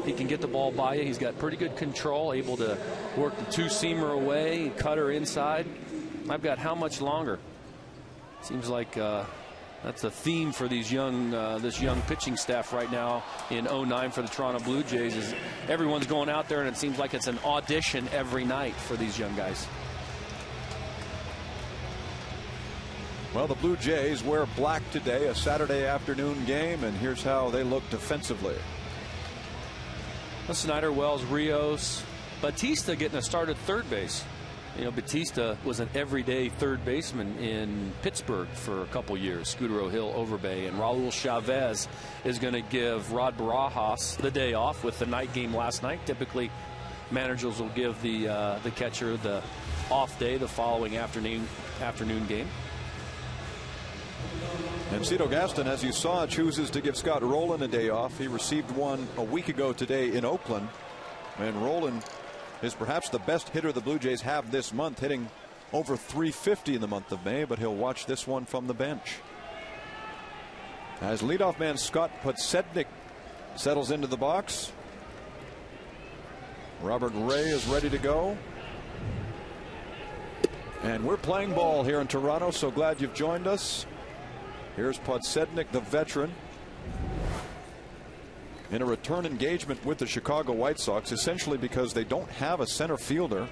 He can get the ball by you. He's got pretty good control, able to work the two-seamer away, cutter inside. I've got how much longer? Seems like that's a theme for these this young pitching staff right now in 09 for the Toronto Blue Jays. Is everyone's going out there, and it seems like it's an audition every night for these young guys. Well, the Blue Jays wear black today, a Saturday afternoon game, and here's how they look defensively. Snyder, Wells, Rios, Batista getting a start at third base. You know, Batista was an everyday third baseman in Pittsburgh for a couple years. Scudero Hill, Overbay, and Raul Chavez is going to give Rod Barajas the day off with the night game last night. Typically, managers will give the catcher the off day the following afternoon game. And Cito Gaston, as you saw, chooses to give Scott Rowland a day off. He received one a week ago today in Oakland. And Rowland is perhaps the best hitter the Blue Jays have this month, hitting over .350 in the month of May, but he'll watch this one from the bench. As leadoff man Scott Podsednik settles into the box. Robert Ray is ready to go. And we're playing ball here in Toronto, so glad you've joined us. Here's Podsednik, the veteran, in a return engagement with the Chicago White Sox, essentially because they don't have a center fielder.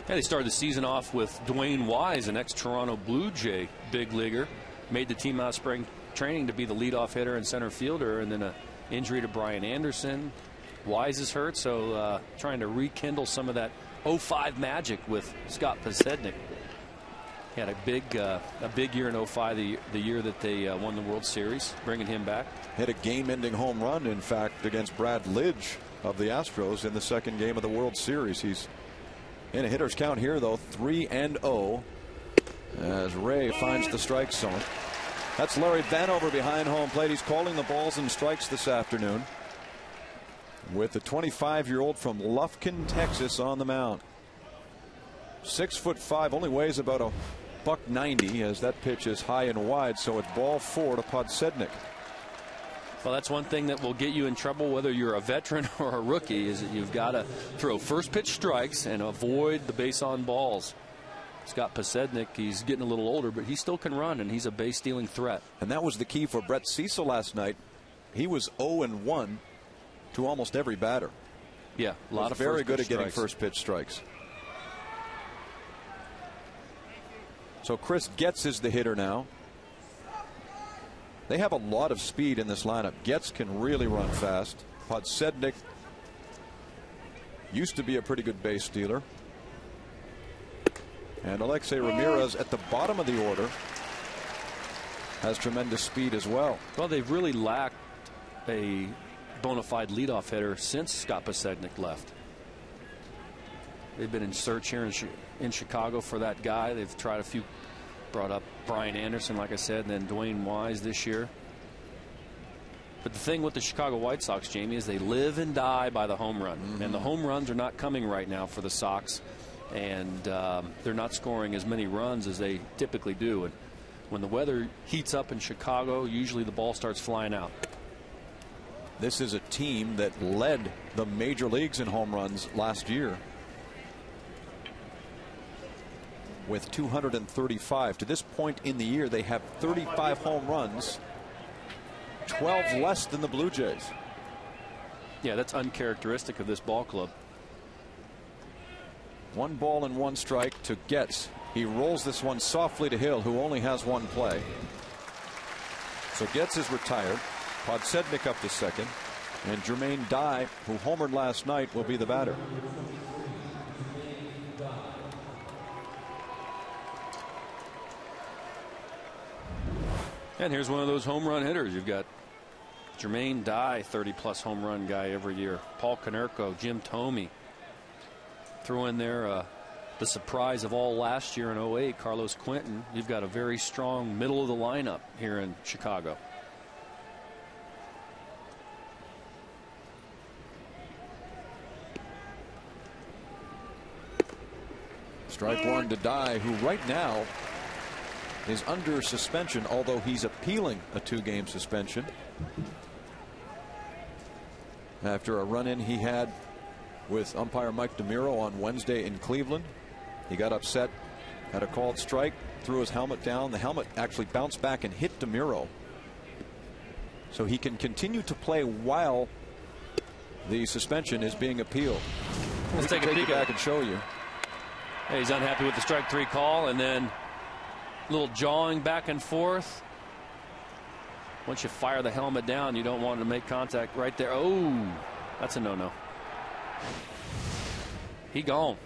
Yeah, they started the season off with Dwayne Wise, an ex-Toronto Blue Jay big leaguer. Made the team out of spring training to be the leadoff hitter and center fielder, and then an injury to Brian Anderson. Wise is hurt, so trying to rekindle some of that 05 magic with Scott Podsednik. He had a big year in 05, the year that they won the World Series, bringing him back. Hit a game-ending home run, in fact, against Brad Lidge of the Astros in the second game of the World Series. He's in a hitter's count here, though, 3-0, as Ray finds the strike zone. That's Larry Vanover behind home plate. He's calling the balls and strikes this afternoon, with the 25-year-old from Lufkin, Texas, on the mound. 6'5", only weighs about a $190, as that pitch is high and wide, so it's ball 4 to Podsednik. Well, that's one thing that will get you in trouble, whether you're a veteran or a rookie, is that you've got to throw first pitch strikes and avoid the base on balls. Scott Podsednik, he's getting a little older, but he still can run, and he's a base stealing threat. And that was the key for Brett Cecil last night. He was 0-1 to almost every batter. Yeah, a lot of very good at getting strikes. first pitch strikes. So Chris Getz is the hitter now. They have a lot of speed in this lineup. Getz can really run fast. Podsednik used to be a pretty good base stealer. And Alexei Ramirez at the bottom of the order has tremendous speed as well. Well, they've really lacked a bona fide leadoff hitter since Scott Podsednik left. They've been in search here in Chicago for that guy. They've tried a few, brought up Brian Anderson, like I said, and then Dwayne Wise this year. But the thing with the Chicago White Sox, Jamie, is they live and die by the home run. And the home runs are not coming right now for the Sox. And they're not scoring as many runs as they typically do. And when the weather heats up in Chicago, usually the ball starts flying out. This is a team that led the major leagues in home runs last year, with 235. To this point in the year, they have 35 home runs, 12 less than the Blue Jays. Yeah, that's uncharacteristic of this ball club. 1 ball and 1 strike to Getz. He rolls this one softly to Hill, who only has 1 play. So Getz is retired. Podsednik up to second, and Jermaine Dye, who homered last night, will be the batter. And here's one of those home run hitters. You've got Jermaine Dye, 30-plus home run guy every year. Paul Konerko, Jim Thome. Throw in there the surprise of all last year in 08, Carlos Quentin. You've got a very strong middle of the lineup here in Chicago. Strike 1 to Dye, who right now is under suspension, although he's appealing a 2-game suspension. after a run-in he had with umpire Mike DeMuro on Wednesday in Cleveland. He got upset, had a called strike, threw his helmet down. The helmet actually bounced back and hit DeMuro. So he can continue to play while the suspension is being appealed. Let's take a peek back and show you. Hey, he's unhappy with the strike 3 call, and then a little jawing back and forth. Once you fire the helmet down, you don't want to make contact right there. Oh, that's a no-no. He gone.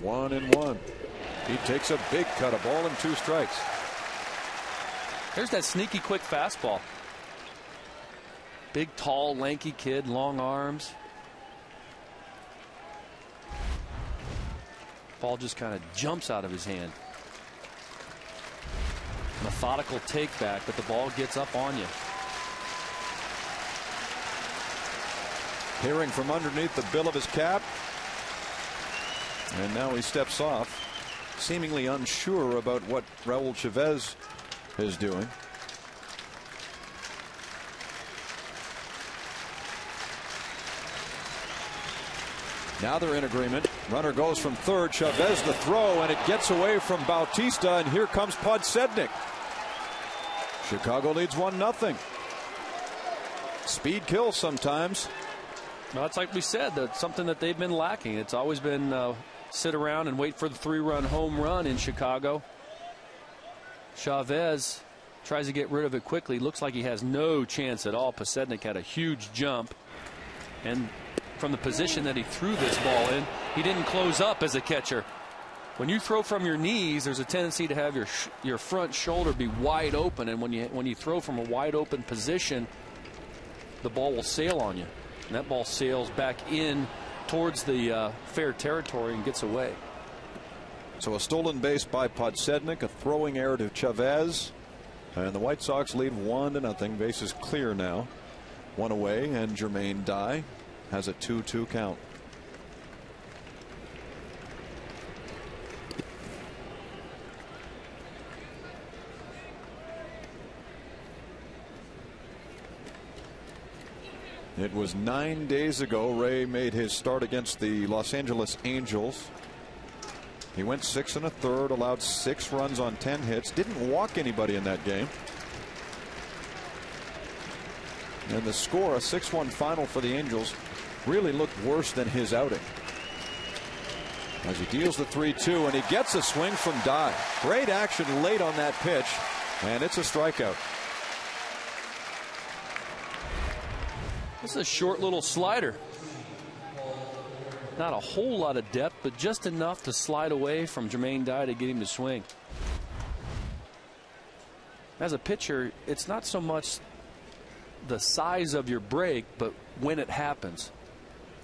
One and one. He takes a big cut, a ball and 2 strikes. There's that sneaky quick fastball. Big, tall, lanky kid, long arms. Ball just kind of jumps out of his hand. Methodical take back, but the ball gets up on you. Peering from underneath the bill of his cap. And now he steps off, seemingly unsure about what Raul Chavez is doing. Now they're in agreement. Runner goes from third. Chavez the throw, and it gets away from Bautista, and here comes Podsednik. Chicago leads 1-0. Speed kills sometimes. Well, it's like we said, that's something that they've been lacking. It's always been sit around and wait for the 3-run home run in Chicago. Chavez tries to get rid of it quickly. Looks like he has no chance at all. Podsednik had a huge jump, and from the position that he threw this ball in, he didn't close up as a catcher. When you throw from your knees, there's a tendency to have your front shoulder be wide open, and when you throw from a wide open position, the ball will sail on you, and that ball sails back in towards the fair territory and gets away. So a stolen base by Podsednik, a throwing error to Chavez, and the White Sox lead 1-0. Base is clear now. One away, and Jermaine Dye has a 2-2 count. It was 9 days ago Ray made his start against the Los Angeles Angels. He went 6 1/3, allowed 6 runs on 10 hits, didn't walk anybody in that game. And the score, a 6-1 final for the Angels, really looked worse than his outing. As he deals the 3-2, and he gets a swing from Dye. Great action late on that pitch, and it's a strikeout. This is a short little slider. Not a whole lot of depth, but just enough to slide away from Jermaine Dye to get him to swing. As a pitcher, it's not so much the size of your break, but when it happens.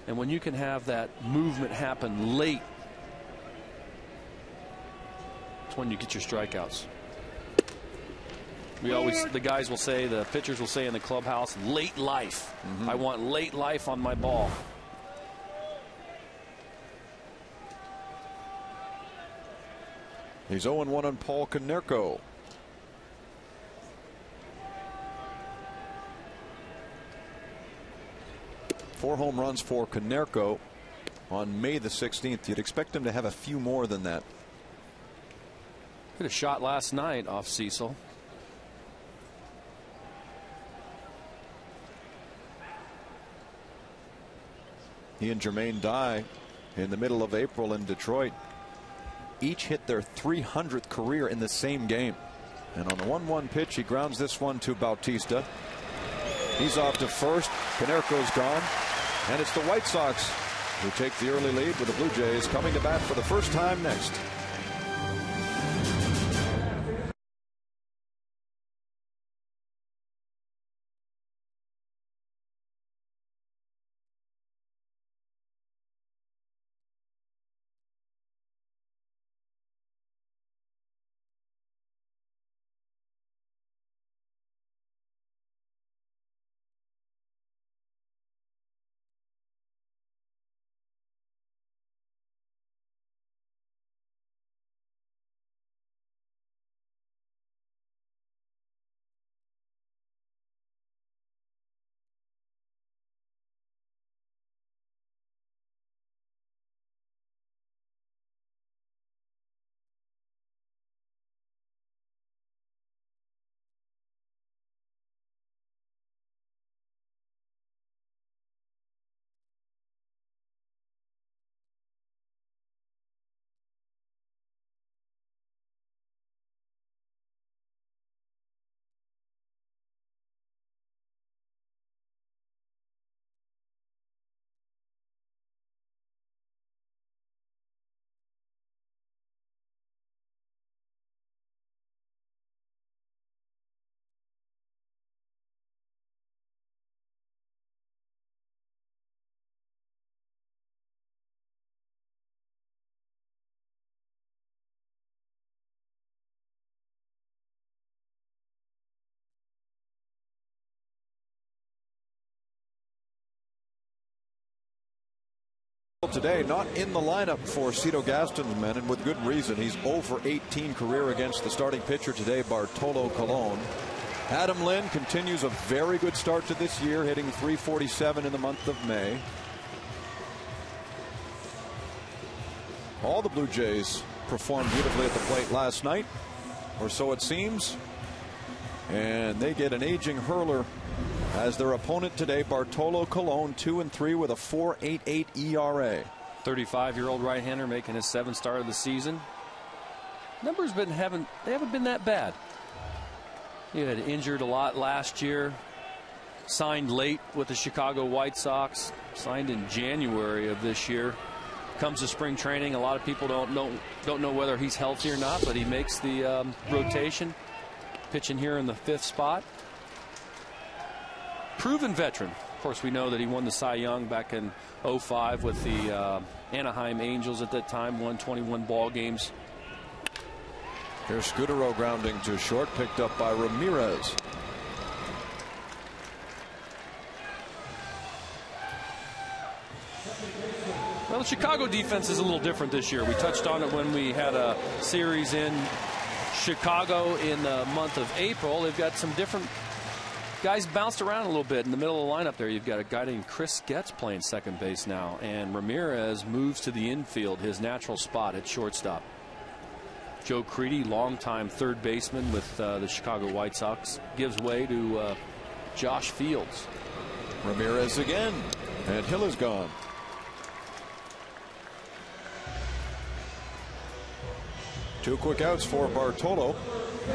And when you can have that movement happen late, it's when you get your strikeouts. The guys will say, the pitchers will say in the clubhouse, late life. I want late life on my ball. He's 0-1 on Paul Konerko. Four home runs for Konerko on May the 16th. You'd expect him to have a few more than that. Hit a shot last night off Cecil. He and Jermaine Dye in the middle of April in Detroit each hit their 300th career in the same game. And on the 1-1 pitch, he grounds this one to Bautista. He's off to first. Konerko's gone. And it's the White Sox who take the early lead, with the Blue Jays coming to bat for the first time next. Today, not in the lineup for Cito Gaston's men, and with good reason. He's 0 for 18 career against the starting pitcher today, Bartolo Colon. Adam Lynn continues a very good start to this year, hitting .347 in the month of May. All the Blue Jays performed beautifully at the plate last night, or so it seems. And they get an aging hurler as their opponent today, Bartolo Colon, 2-3 with a 4.88 ERA. 35-year-old right-hander making his 7th start of the season. Numbers haven't been that bad. He had injured a lot last year. Signed late with the Chicago White Sox. Signed in January of this year. Comes to spring training. A lot of people don't know whether he's healthy or not, but he makes the rotation. Pitching here in the 5th spot. Proven veteran. Of course, we know that he won the Cy Young back in '05 with the Anaheim Angels at that time. Won 21 ball games. Here's Scudero grounding to short, picked up by Ramirez. Well, the Chicago defense is a little different this year. We touched on it when we had a series in Chicago in the month of April. They've got some different guys bounced around a little bit in the middle of the lineup there. You've got a guy named Chris Getz playing second base now, and Ramirez moves to the infield, his natural spot at shortstop. Joe Creedy, longtime third baseman with the Chicago White Sox, gives way to Josh Fields. Ramirez again, and Hill is gone. Two quick outs for Bartolo.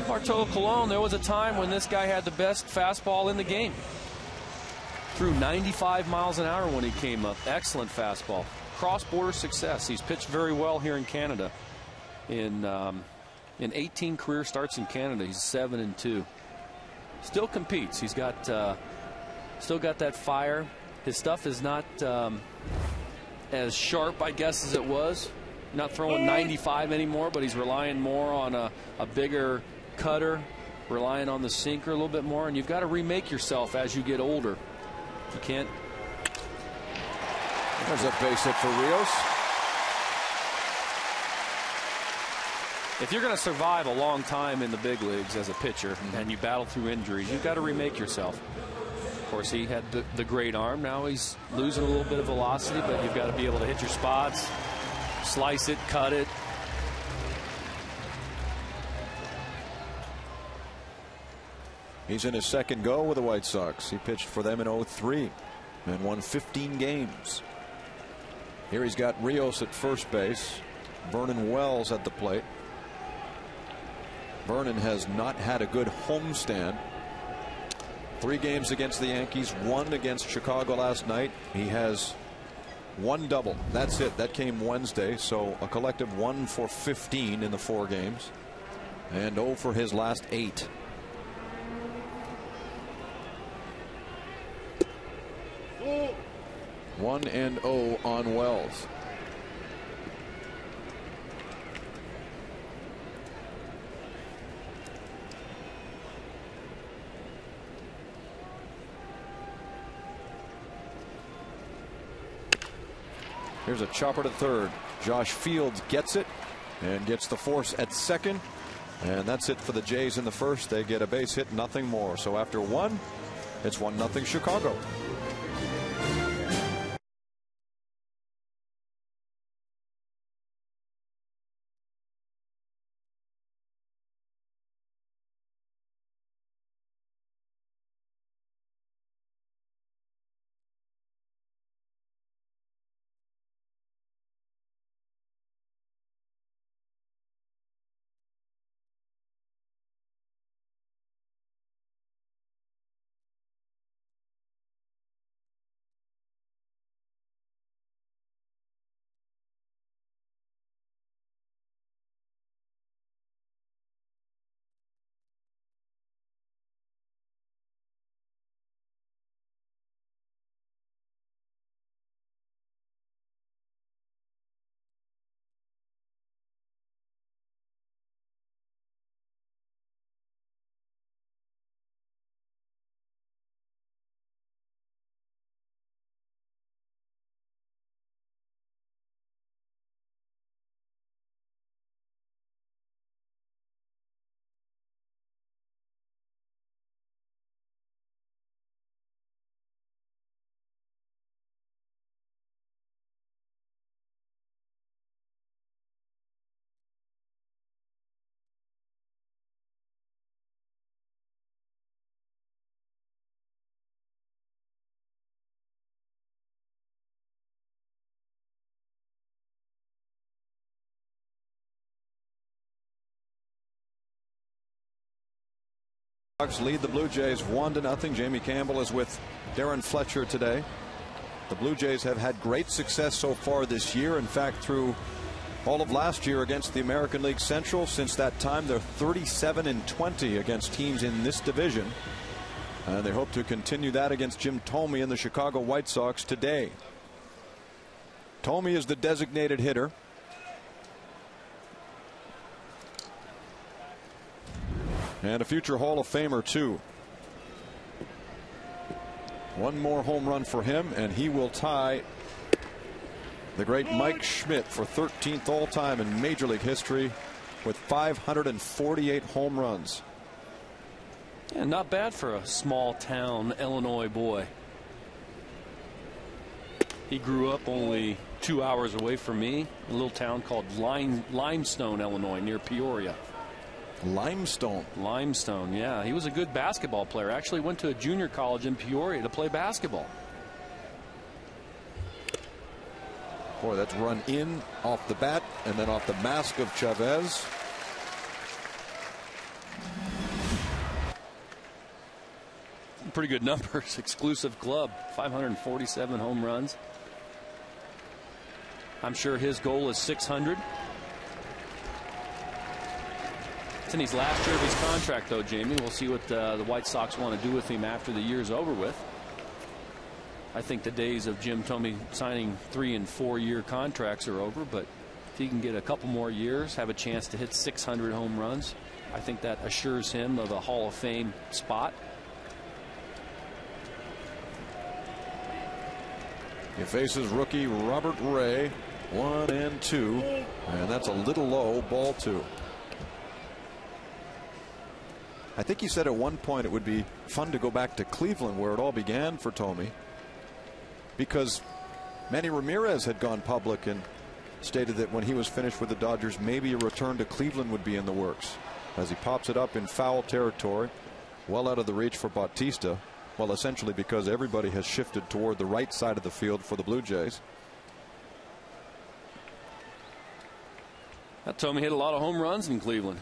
Bartolo Colon, there was a time when this guy had the best fastball in the game. Threw 95 miles an hour when he came up. Excellent fastball. Cross-border success. He's pitched very well here in Canada. In 18 career starts in Canada, he's 7-2. Still competes. He's got still got that fire. His stuff is not as sharp, I guess, as it was. Not throwing 95 anymore, but he's relying more on a bigger cutter, relying on the sinker a little bit more. And you've got to remake yourself as you get older. You can't. There's a base hit for Rios. If you're going to survive a long time in the big leagues as a pitcher and you battle through injuries, you've got to remake yourself. Of course, he had the great arm. Now he's losing a little bit of velocity, but you've got to be able to hit your spots, slice it, cut it. He's in his second go with the White Sox. He pitched for them in '03 and won 15 games. Here he's got Rios at first base. Vernon Wells at the plate. Vernon has not had a good homestand. 3 games against the Yankees, 1 against Chicago last night. He has 1 double. That's it. That came Wednesday. So a collective 1 for 15 in the 4 games. And 0 for his last 8. Oh. 1-0 on Wells. Here's a chopper to third. Josh Fields gets it and gets the force at second. And that's it for the Jays in the first. They get a base hit, nothing more. So after 1, it's 1-0 Chicago. Sox lead the Blue Jays 1-0. Jamie Campbell is with Darren Fletcher today. The Blue Jays have had great success so far this year. In fact, through all of last year against the American League Central, since that time they're 37-20 against teams in this division. And they hope to continue that against Jim Thome and the Chicago White Sox today. Thome is the designated hitter. And a future Hall of Famer, too. One more home run for him, and he will tie the great Mike Schmidt for 13th all-time in Major League history with 548 home runs. Yeah, not bad for a small-town Illinois boy. He grew up only 2 hours away from me, a little town called Limestone, Illinois, near Peoria. Limestone, yeah. He was a good basketball player. Actually went to a junior college in Peoria to play basketball. Boy, that's run in off the bat and then off the mask of Chavez. Pretty good numbers. Exclusive club. 547 home runs. I'm sure his goal is 600. It's in his last year of his contract, though, Jamie. We'll see what the White Sox want to do with him after the year's over with. I think the days of Jim Thome signing 3- and 4-year contracts are over, but if he can get a couple more years, have a chance to hit 600 home runs, I think that assures him of a Hall of Fame spot. He faces rookie Robert Ray. 1-2, and that's a little low. Ball 2. I think he said at one point it would be fun to go back to Cleveland, where it all began for Thome, because Manny Ramirez had gone public and stated that when he was finished with the Dodgers, maybe a return to Cleveland would be in the works. As he pops it up in foul territory, well out of the reach for Bautista. Well, essentially because everybody has shifted toward the right side of the field for the Blue Jays. Thome hit a lot of home runs in Cleveland.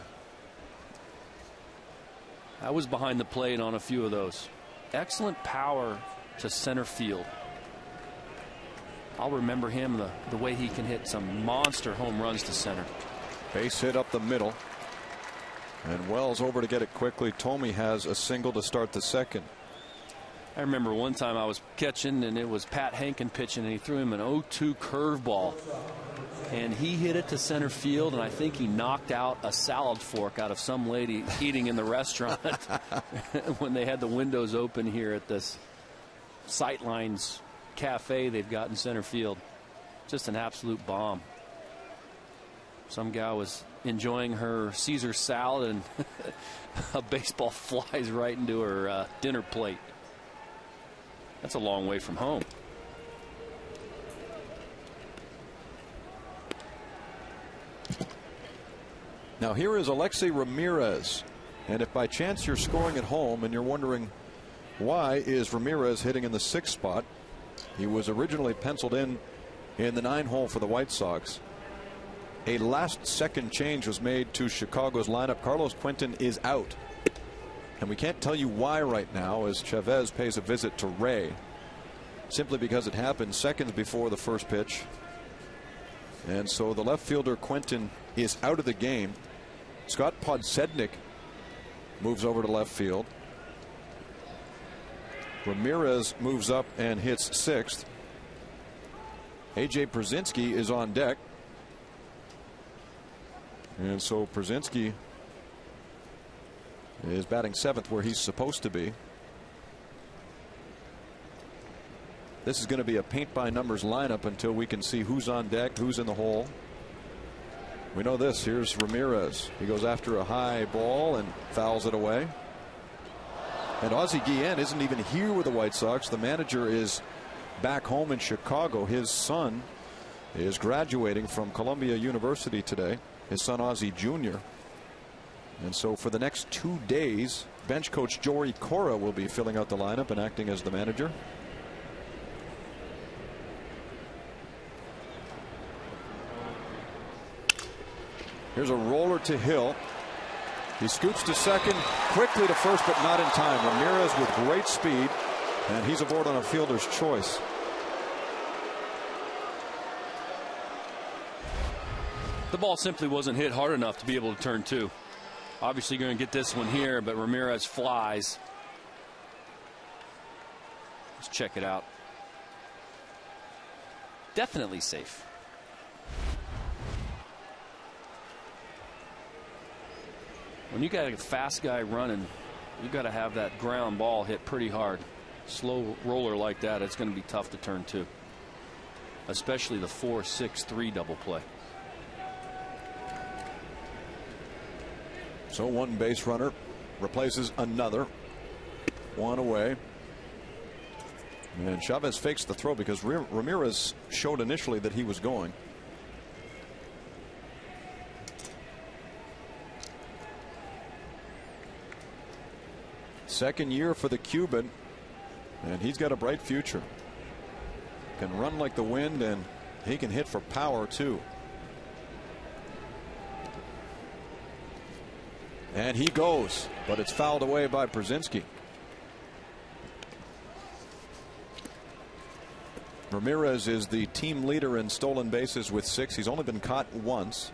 I was behind the plate on a few of those. Excellent power to center field. I'll remember him, the way he can hit some monster home runs to center. Base hit up the middle. And Wells over to get it quickly. Thome has a single to start the second. I remember one time I was catching, and it was Pat Hankin pitching, and he threw him an 0-2 curveball. And he hit it to center field, and I think he knocked out a salad fork out of some lady eating in the restaurant when they had the windows open here at this Sightlines Cafe they've got in center field. Just an absolute bomb. Some guy was enjoying her Caesar salad, and a baseball flies right into her dinner plate. That's a long way from home. Now here is Alexei Ramirez, and if by chance you're scoring at home and you're wondering why is Ramirez hitting in the 6th spot, he was originally penciled in the 9 hole for the White Sox. A last-second change was made to Chicago's lineup. Carlos Quentin is out, and we can't tell you why right now, as Chavez pays a visit to Ray, simply because it happened seconds before the first pitch. And so the left fielder Quentin is out of the game. Scott Podsednik moves over to left field. Ramirez moves up and hits 6th. A.J. Przinsky is on deck. And so Przinsky is batting 7th, where he's supposed to be. This is going to be a paint-by-numbers lineup until we can see who's on deck, who's in the hole. We know this. Here's Ramirez. He goes after a high ball and fouls it away. And Ozzie Guillen isn't even here with the White Sox. The manager is back home in Chicago. His son is graduating from Columbia University today. His son Ozzie Jr. And so for the next 2 days, bench coach Jory Cora will be filling out the lineup and acting as the manager. Here's a roller to Hill. He scoots to second, quickly to first, but not in time. Ramirez with great speed, and he's aboard on a fielder's choice. The ball simply wasn't hit hard enough to be able to turn two. Obviously, you're going to get this one here, but Ramirez flies. Let's check it out. Definitely safe. When you got a fast guy running, you got to have that ground ball hit pretty hard. Slow roller like that, it's going to be tough to turn two, especially the 4-6-3 double play. So one base runner replaces another. One away. And Chavez fakes the throw because Ramirez showed initially that he was going. Second year for the Cuban, and he's got a bright future. Can run like the wind, and he can hit for power too. And he goes, but it's fouled away by Brzezinski. Ramirez is the team leader in stolen bases with 6. He's only been caught once.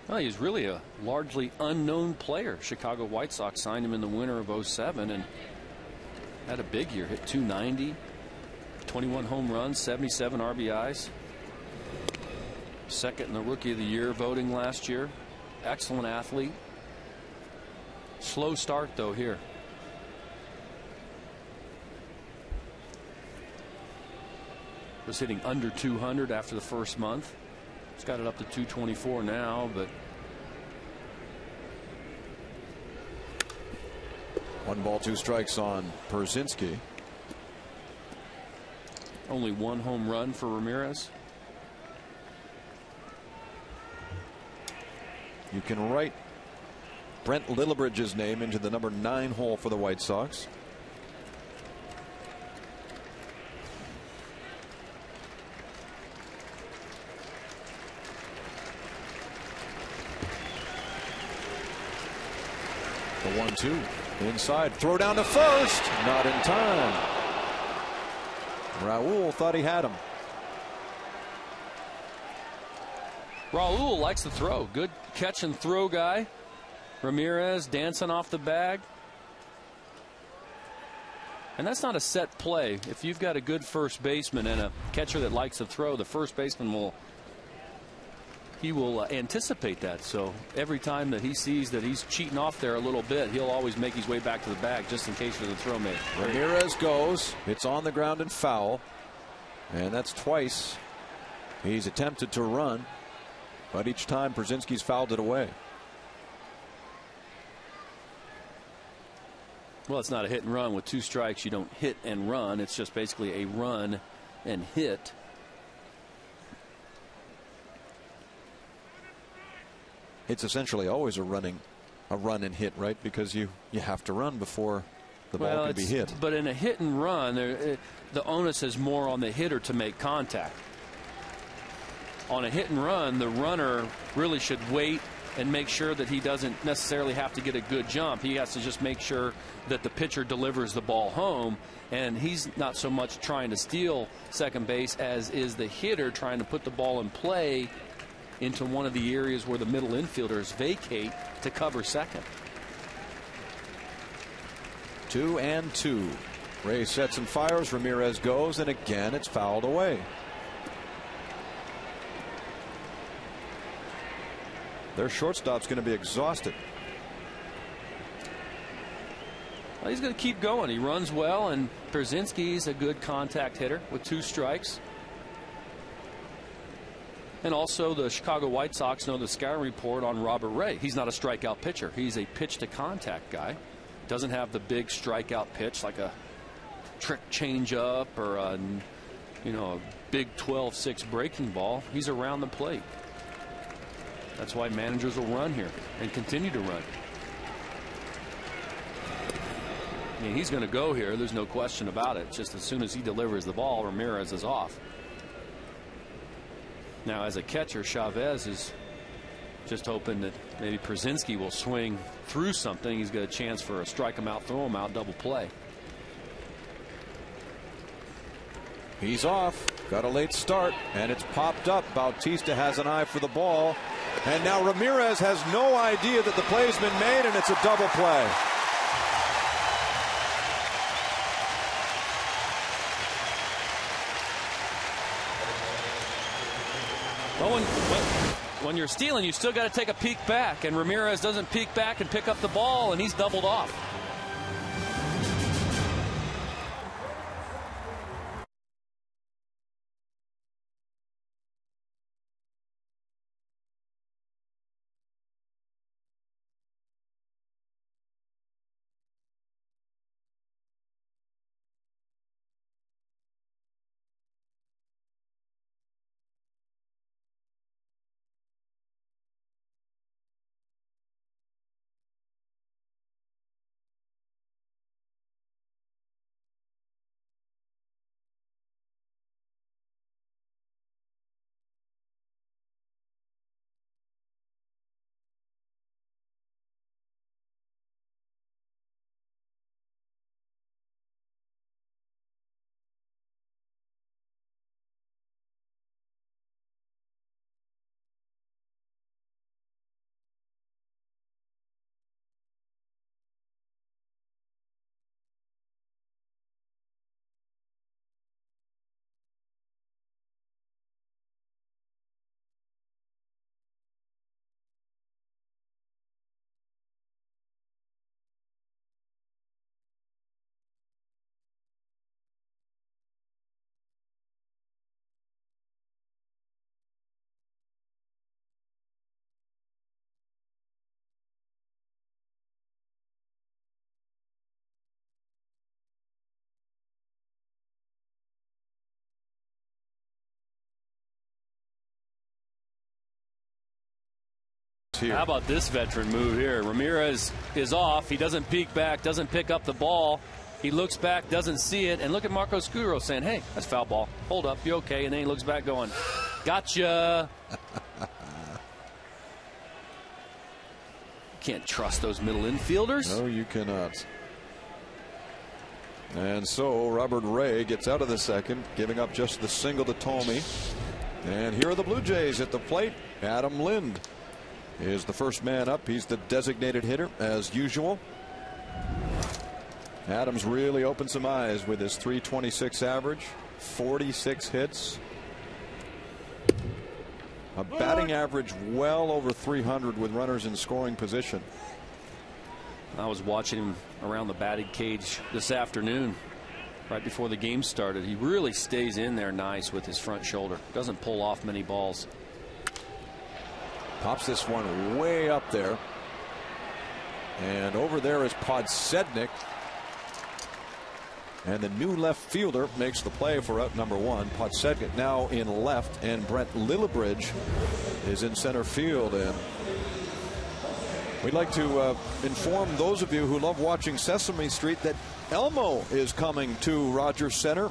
Well, he's really a largely unknown player. Chicago White Sox signed him in the winter of '07 and had a big year. Hit .290, 21 home runs, 77 RBIs. Second in the Rookie of the Year voting last year. Excellent athlete. Slow start, though, here. Was hitting under 200 after the first month. He's got it up to 224 now, but 1 ball, 2 strikes on Brzezinski. Only 1 home run for Ramirez. You can write Brent Lillibridge's name into the number 9 hole for the White Sox. The 1-2 inside, throw down to first, not in time. Raul thought he had him. Raul likes to throw. Good catch and throw guy. Ramirez dancing off the bag. And that's not a set play. If you've got a good first baseman and a catcher that likes to throw, the first baseman will anticipate that. So every time that he sees that he's cheating off there a little bit, he'll always make his way back to the bag just in case there's a throw made. Ramirez goes. It's on the ground and foul. And that's twice he's attempted to run. But each time Brzezinski's fouled it away. Well, it's not a hit and run. With 2 strikes, you don't hit and run. It's just basically a run and hit. It's essentially always a run and hit, right? Because you have to run before the ball can be hit. But in a hit and run, the onus is more on the hitter to make contact. On a hit and run, the runner really should wait and make sure that he doesn't necessarily have to get a good jump. He has to just make sure that the pitcher delivers the ball home, and he's not so much trying to steal second base as is the hitter trying to put the ball in play into one of the areas where the middle infielders vacate to cover second. 2-2. Ray sets and fires. Ramirez goes, and again it's fouled away. Their shortstop's going to be exhausted. Well, he's going to keep going. He runs well, and Brzezinski's a good contact hitter with 2 strikes. And also the Chicago White Sox know the scouting report on Robert Ray. He's not a strikeout pitcher. He's a pitch to contact guy. Doesn't have the big strikeout pitch like a trick changeup or a big 12-6 breaking ball. He's around the plate. That's why managers will run here and continue to run. I mean, he's going to go here. There's no question about it. Just as soon as he delivers the ball, Ramirez is off. Now, as a catcher, Chavez is just hoping that maybe Przinsky will swing through something. He's got a chance for a strike him out, throw him out, double play. He's off. Got a late start, and it's popped up. Bautista has an eye for the ball. And now Ramirez has no idea that the play's been made, and it's a double play. Well, when you're stealing, you still got to take a peek back, and Ramirez doesn't peek back and pick up the ball, and he's doubled off. Here. How about this veteran move here? Ramirez is off. He doesn't peek back, doesn't pick up the ball. He looks back, doesn't see it. And look at Marco Scudero saying, hey, that's foul ball. Hold up, you okay? And then he looks back going, gotcha. Can't trust those middle infielders. No, you cannot. And so Robert Ray gets out of the second, giving up just the single to Thome. And here are the Blue Jays at the plate. Adam Lind is the first man up. He's the designated hitter as usual. Adams really opened some eyes with his .326 average, 46 hits, a batting average well over 300 with runners in scoring position. I was watching him around the batting cage this afternoon right before the game started. He really stays in there nice with his front shoulder, doesn't pull off many balls. Pops this one way up there. And over there is Podsednik. And the new left fielder makes the play for out number one. Podsednik now in left, and Brent Lillibridge is in center field. And we'd like to inform those of you who love watching Sesame Street that Elmo is coming to Rogers Center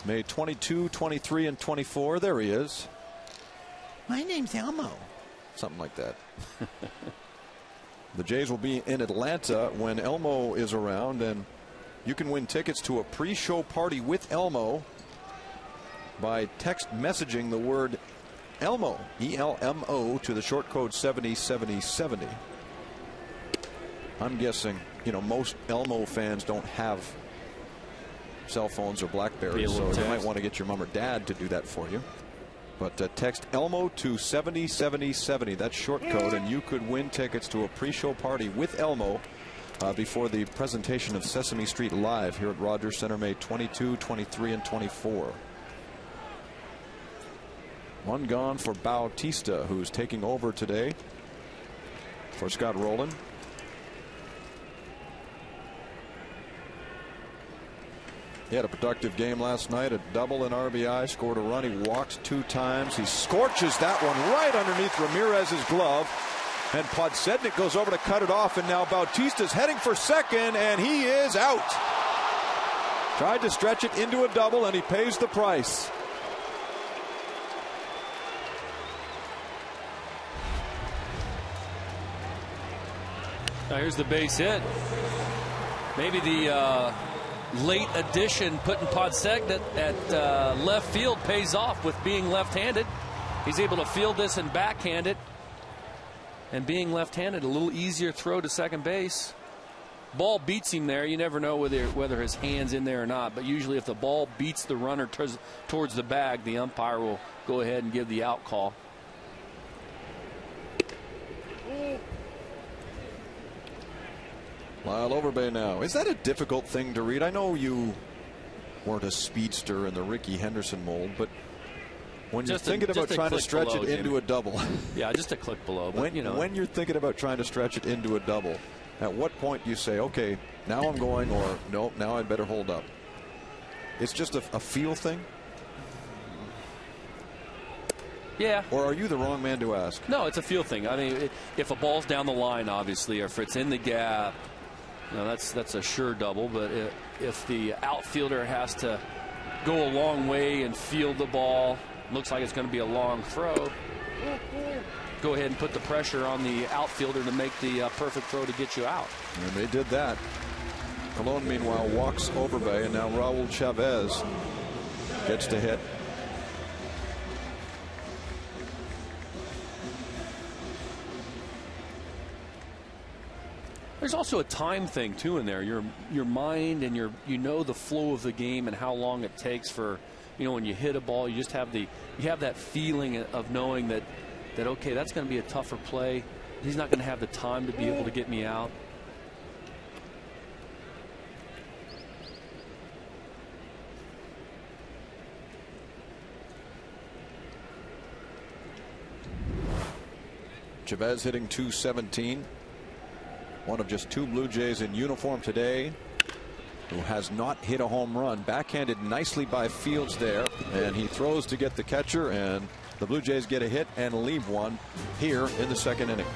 May 22, 23, and 24. There he is. My name's Elmo. Something like that. The Jays will be in Atlanta when Elmo is around, and you can win tickets to a pre-show party with Elmo by text messaging the word Elmo, E-L-M-O, to the short code 707070. I'm guessing, you know, most Elmo fans don't have cell phones or Blackberries, so you might want to get your mom or dad to do that for you. But text Elmo to 707070. That's short code, and you could win tickets to a pre-show party with Elmo before the presentation of Sesame Street Live here at Rogers Center May 22, 23, and 24. One gone for Bautista, who's taking over today for Scott Rowland. He had a productive game last night, a double and RBI, scored a run. He walked 2 times. He scorches that one right underneath Ramirez's glove. And Podsednik goes over to cut it off, and now Bautista's heading for second, and he is out. Tried to stretch it into a double, and he pays the price. Now here's the base hit. Maybe the late addition putting Podsednik at left field pays off with being left-handed. He's able to field this and backhand it. And being left-handed, a little easier throw to second base. Ball beats him there. You never know whether his hand's in there or not. But usually if the ball beats the runner towards the bag, the umpire will go ahead and give the out call. Lyle Overbay now. Is that a difficult thing to read? I know you weren't a speedster in the Ricky Henderson mold, but when you're thinking about trying to stretch it into a double. Yeah, just a click below. But, when you're thinking about trying to stretch it into a double, at what point you say, okay, now I'm going, or no, now I better hold up? It's just a feel thing? Yeah. Or are you the wrong man to ask? No, it's a feel thing. I mean, if a ball's down the line, obviously, or if it's in the gap, that's a sure double. But if the outfielder has to go a long way and field the ball, looks like it's going to be a long throw, go ahead and put the pressure on the outfielder to make the perfect throw to get you out. And they did that. Colon, meanwhile, walks Overbay, and now Raul Chavez gets to hit. There's also a time thing too in there. Your mind and you know the flow of the game and how long it takes for, when you hit a ball, you just have that feeling of knowing that okay, that's going to be a tougher play. He's not going to have the time to be able to get me out. Chavez hitting .217. One of just two Blue Jays in uniform today who has not hit a home run. Backhanded nicely by Fields there, and he throws to get the catcher, and the Blue Jays get a hit and leave one here in the second inning.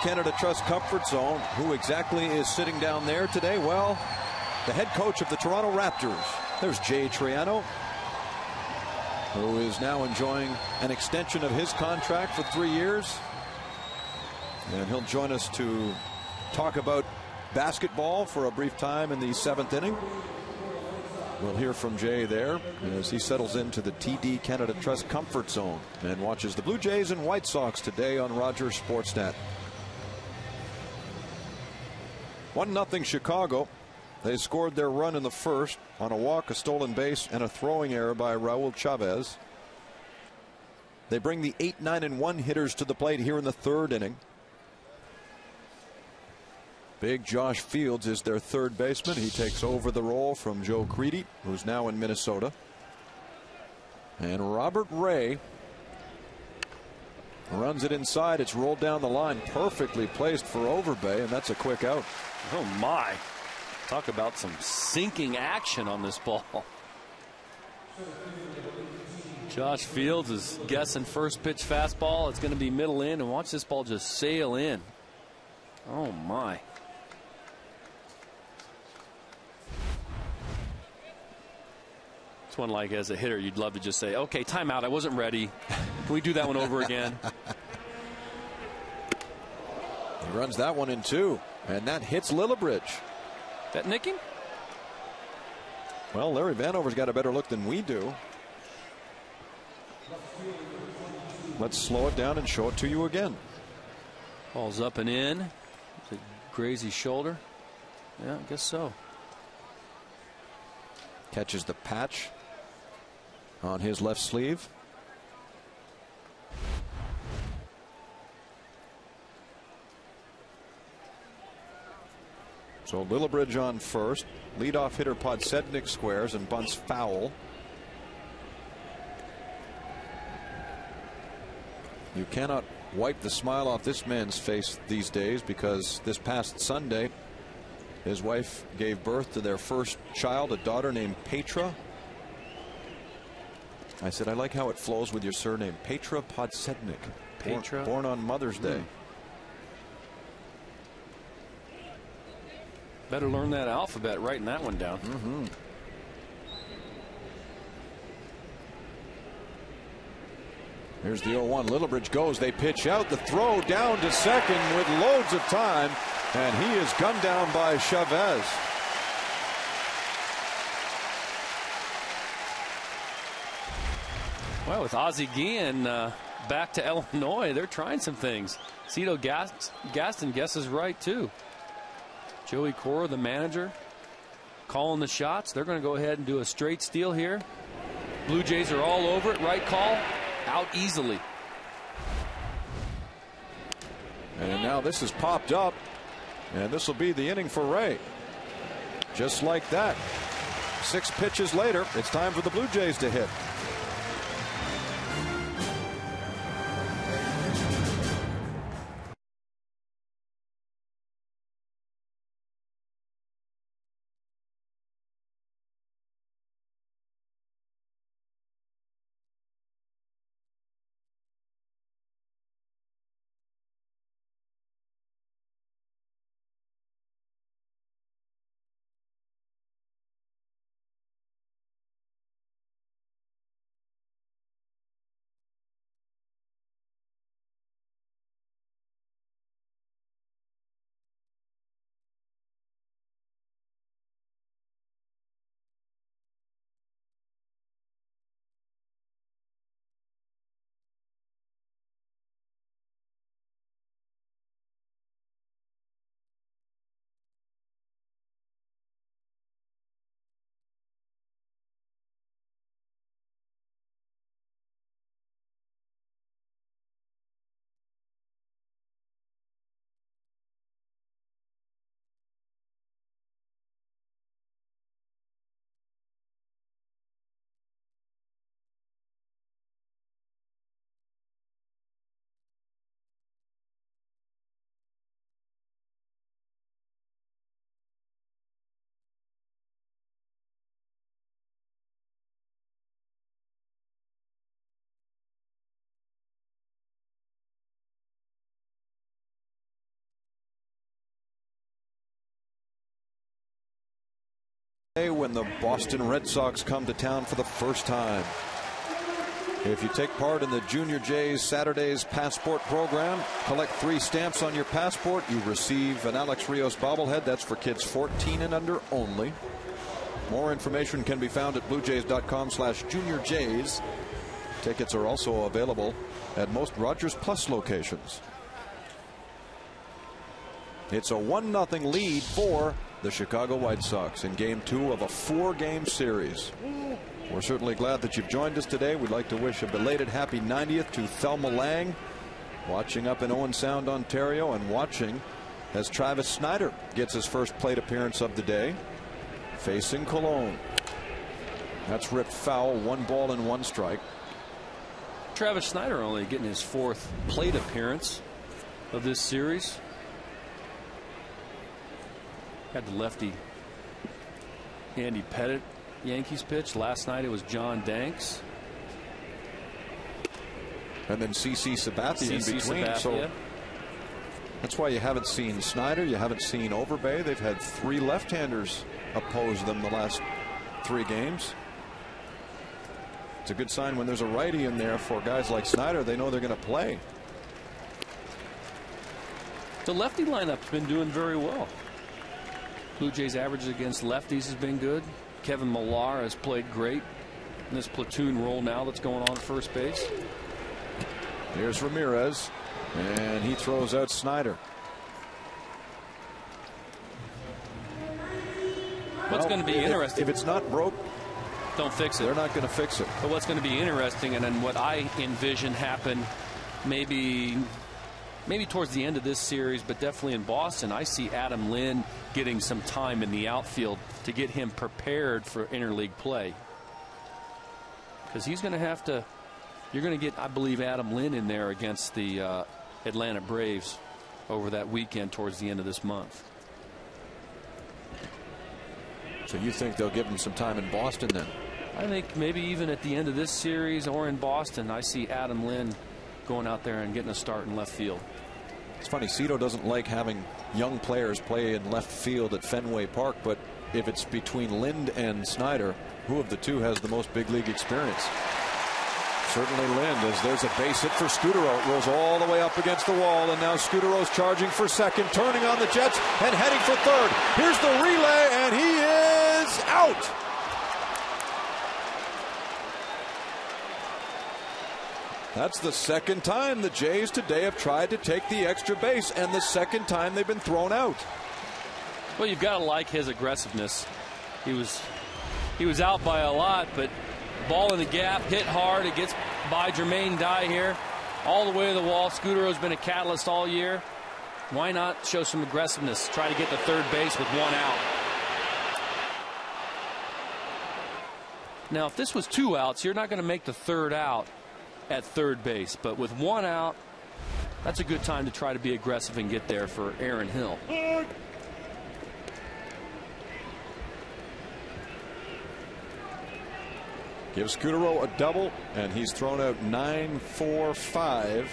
Canada Trust Comfort Zone. Who exactly is sitting down there today? Well, the head coach of the Toronto Raptors. There's Jay Triano, who is now enjoying an extension of his contract for 3 years. And he'll join us to talk about basketball for a brief time in the 7th inning. We'll hear from Jay there as he settles into the TD Canada Trust Comfort Zone and watches the Blue Jays and White Sox today on Rogers Sportsnet. 1-0 Chicago. They scored their run in the first on a walk, a stolen base, and a throwing error by Raul Chavez. They bring the 8, 9, and 1 hitters to the plate here in the 3rd inning. Big Josh Fields is their third baseman. He takes over the role from Joe Creedy, who's now in Minnesota. And Robert Ray runs it inside. It's rolled down the line, perfectly placed for Overbay, and that's a quick out. Oh my. Talk about some sinking action on this ball. Josh Fields is guessing first pitch fastball. It's going to be middle in, and watch this ball just sail in. Oh my. It's one like as a hitter you'd love to just say, okay, timeout, I wasn't ready. Can we do that one over again? He runs that one in two, and that hits Lillibridge. That nick him? Well, Larry Vanover's got a better look than we do. Let's slow it down and show it to you again. Ball's up and in. Is it Grazie's shoulder? Yeah, I guess so. Catches the patch on his left sleeve. So Lillibridge on first. Leadoff hitter Podsednik squares and bunts foul. You cannot wipe the smile off this man's face these days, because this past Sunday his wife gave birth to their first child, a daughter named Petra. I said, I like how it flows with your surname, Petra Podsednik. Petra? Born on Mother's Day. Better learn that alphabet, writing that one down. Here's the 0-1. Lillibridge goes. They pitch out. The throw down to second with loads of time, and he is gunned down by Chavez. Well, with Ozzie Guillen back to Illinois, they're trying some things. Cito Gaston guesses right, too. Joey Cora, the manager, calling the shots. They're going to go ahead and do a straight steal here. Blue Jays are all over it. Right call. Out easily. And now this has popped up, and this will be the inning for Ray. Just like that. 6 pitches later, it's time for the Blue Jays to hit. When the Boston Red Sox come to town for the first time. If you take part in the Junior Jays Saturday's Passport program, collect 3 stamps on your passport, you receive an Alex Rios bobblehead. That's for kids 14 and under only. More information can be found at bluejays.com/juniorjays. Tickets are also available at most Rogers Plus locations. It's a 1-0 lead for the Chicago White Sox in Game 2 of a 4-game series. We're certainly glad that you've joined us today. We'd like to wish a belated happy 90th to Thelma Lang, watching up in Owen Sound, Ontario, and watching as Travis Snider gets his first plate appearance of the day, facing Cologne. That's ripped foul, 1 ball and 1 strike. Travis Snider only getting his 4th plate appearance of this series. Had the lefty Andy Pettit Yankees pitch. Last night it was John Danks. And then CC Sabathia in between. So that's why you haven't seen Snider. You haven't seen Overbay. They've had 3 left-handers oppose them the last 3 games. It's a good sign when there's a righty in there for guys like Snider. They know they're going to play. The lefty lineup's been doing very well. Blue Jays average against lefties has been good. Kevin Millar has played great in this platoon role now that's going on at first base. Here's Ramirez, and he throws out Snider. What's going to be interesting? If it's not broke, don't fix it. They're not going to fix it. But what's going to be interesting, and then what I envision happen, maybe towards the end of this series, but definitely in Boston, I see Adam Lynn getting some time in the outfield to get him prepared for interleague play. Because he's going to have to. You're going to get, I believe, Adam Lynn in there against the Atlanta Braves over that weekend towards the end of this month. So you think they'll give him some time in Boston then? I think maybe even at the end of this series or in Boston, I see Adam Lynn going out there and getting a start in left field. It's funny, Cito doesn't like having young players play in left field at Fenway Park, but if it's between Lind and Snider, who of the two has the most big league experience? Certainly Lind, as there's a base hit for Scudero. It rolls all the way up against the wall, and now Scudero's charging for second, turning on the Jets and heading for third. Here's the relay, and he is out. That's the second time the Jays today have tried to take the extra base, and the second time they've been thrown out. Well, you've got to like his aggressiveness. He was out by a lot, but ball in the gap, hit hard. It gets by Jermaine Dye here, all the way to the wall. Scudero's been a catalyst all year. Why not show some aggressiveness? Try to get to third base with 1 out. Now, if this was 2 outs, you're not going to make the 3rd out at third base, but with 1 out, that's a good time to try to be aggressive and get there for Aaron Hill. Gives Scudero a double, and he's thrown out 9-4-5.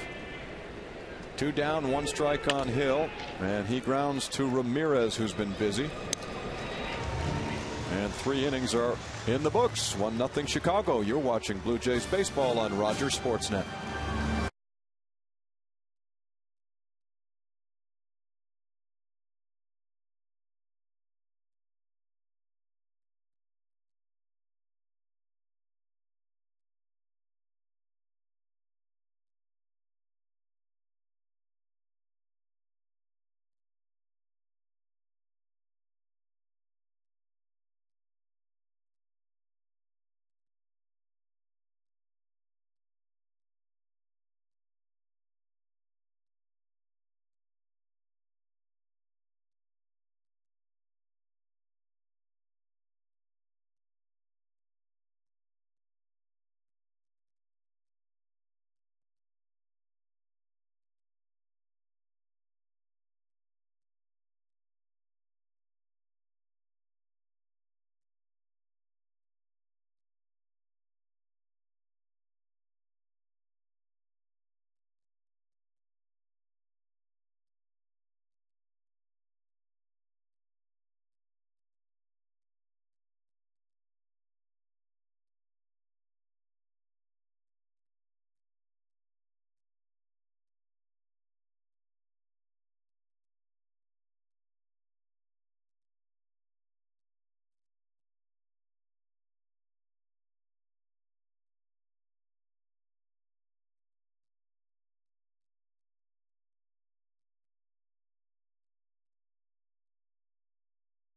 2 down, 1 strike on Hill, and he grounds to Ramirez, who's been busy. And 3 innings are in the books. 1-0 Chicago. You're watching Blue Jays baseball on Rogers Sportsnet.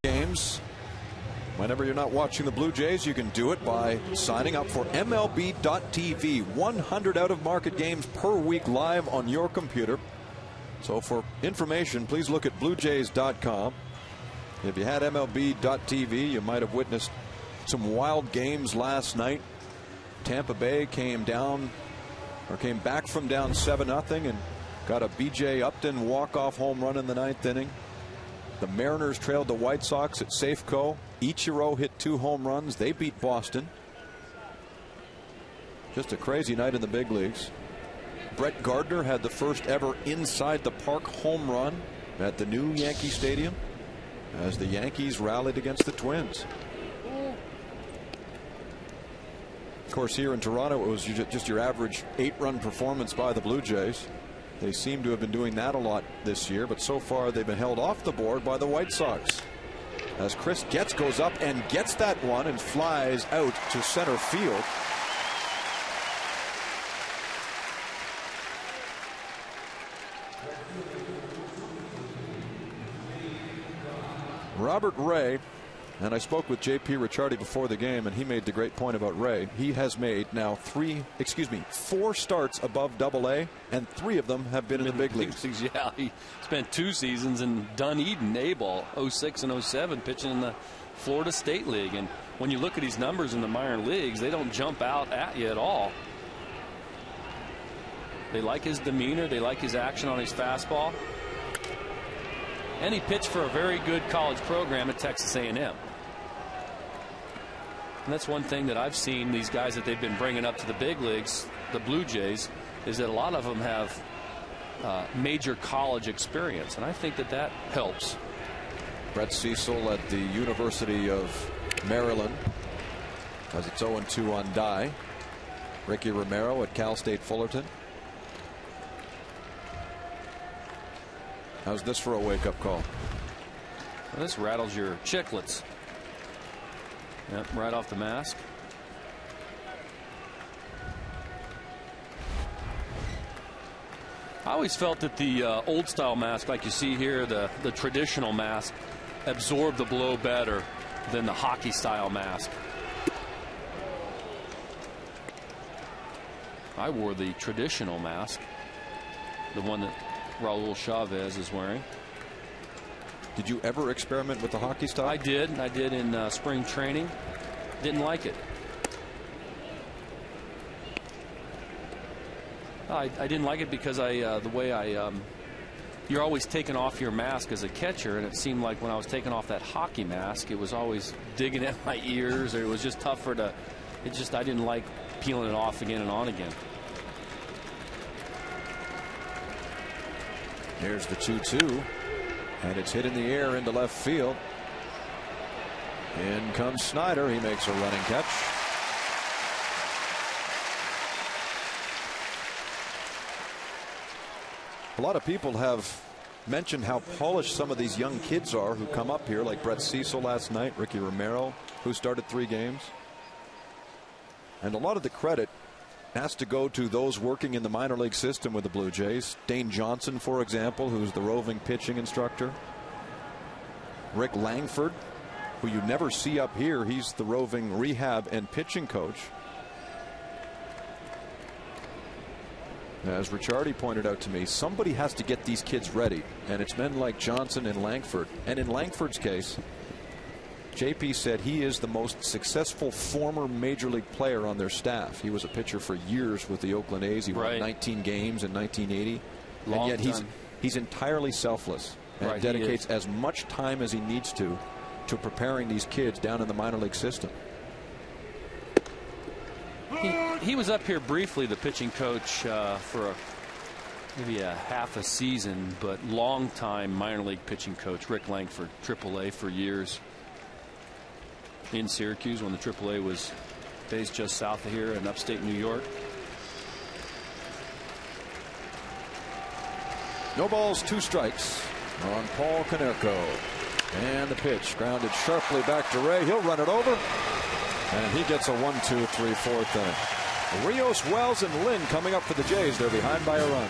Games. Whenever you're not watching the Blue Jays, you can do it by signing up for MLB.tv. 100 out-of-market games per week live on your computer. So for information, please look at BlueJays.com. If you had MLB.tv, you might have witnessed some wild games last night. Tampa Bay came back from down 7-0 and got a B.J. Upton walk-off home run in the 9th inning. The Mariners trailed the White Sox at Safeco. Ichiro hit 2 home runs. They beat Boston. Just a crazy night in the big leagues. Brett Gardner had the first ever inside the park home run at the new Yankee Stadium as the Yankees rallied against the Twins. Of course, here in Toronto, it was just your average 8-run performance by the Blue Jays. They seem to have been doing that a lot this year, but so far they've been held off the board by the White Sox. As Chris Getz goes up and gets that one and flies out to center field. Robert Ray, and I spoke with J.P. Ricciardi before the game, and he made the great point about Ray. He has made now 4 starts above Double-A, and 3 of them have been in the big leagues. Yeah, he spent 2 seasons in Dunedin A-ball, 06 and 07, pitching in the Florida State League. And when you look at his numbers in the minor leagues, they don't jump out at you at all. They like his demeanor. They like his action on his fastball. And he pitched for a very good college program at Texas A&M. And that's one thing that I've seen these guys that they've been bringing up to the big leagues, the Blue Jays, is that a lot of them have major college experience. And I think that that helps. Brett Cecil at the University of Maryland, as it's 0-2 on die. Ricky Romero at Cal State Fullerton. How's this for a wake-up call? Well, this rattles your chiclets. Yep, right off the mask. I always felt that the old-style mask, like you see here, the traditional mask, absorbed the blow better than the hockey-style mask. I wore the traditional mask, the one that Raul Chavez is wearing. Did you ever experiment with the hockey style? I did in spring training. Didn't like it. I didn't like it because the way you're always taking off your mask as a catcher, and it seemed like when I was taking off that hockey mask, it was always digging at my ears, or it was just tougher to. I didn't like peeling it off again and on again. Here's the 2-2, and it's hit in the air into left field. In comes Snyder. He makes a running catch. A lot of people have mentioned how polished some of these young kids are who come up here, like Brett Cecil last night, Ricky Romero, who started 3 games. And a lot of the credit has to go to those working in the minor league system with the Blue Jays. Dane Johnson, for example, who's the roving pitching instructor. Rick Langford, who you never see up here. He's the roving rehab and pitching coach. As Ricciardi pointed out to me, somebody has to get these kids ready, and it's men like Johnson and Langford. And in Langford's case, JP said he is the most successful former major league player on their staff. He was a pitcher for years with the Oakland A's. He won 19 games in 1980. Long and yet time. he's entirely selfless and dedicates as much time as he needs to preparing these kids down in the minor league system. He was up here briefly, the pitching coach, for maybe a half a season, but long-time minor league pitching coach, Rick Langford, AAA for years. In Syracuse when the AAA was based just south of here in upstate New York. No balls, 2 strikes on Paul Konerko. And the pitch grounded sharply back to Ray. He'll run it over. And he gets a 1-2, 3, 4th inning. Rios, Wells, and Lynn coming up for the Jays. They're behind by a run.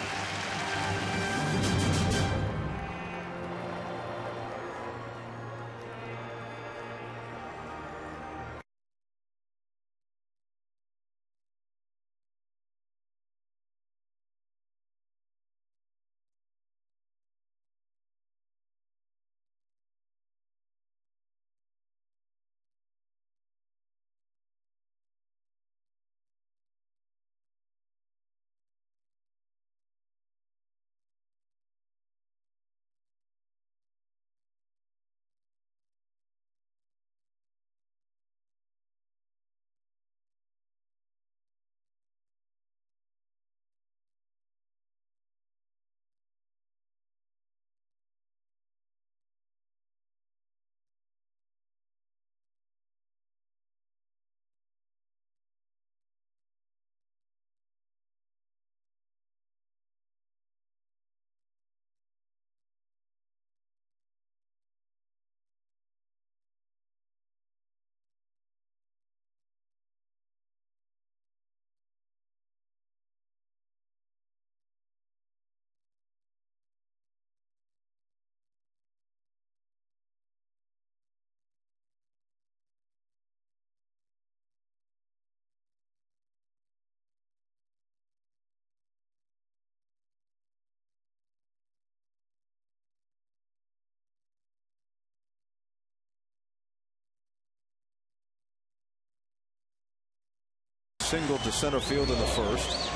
singled to center field in the first.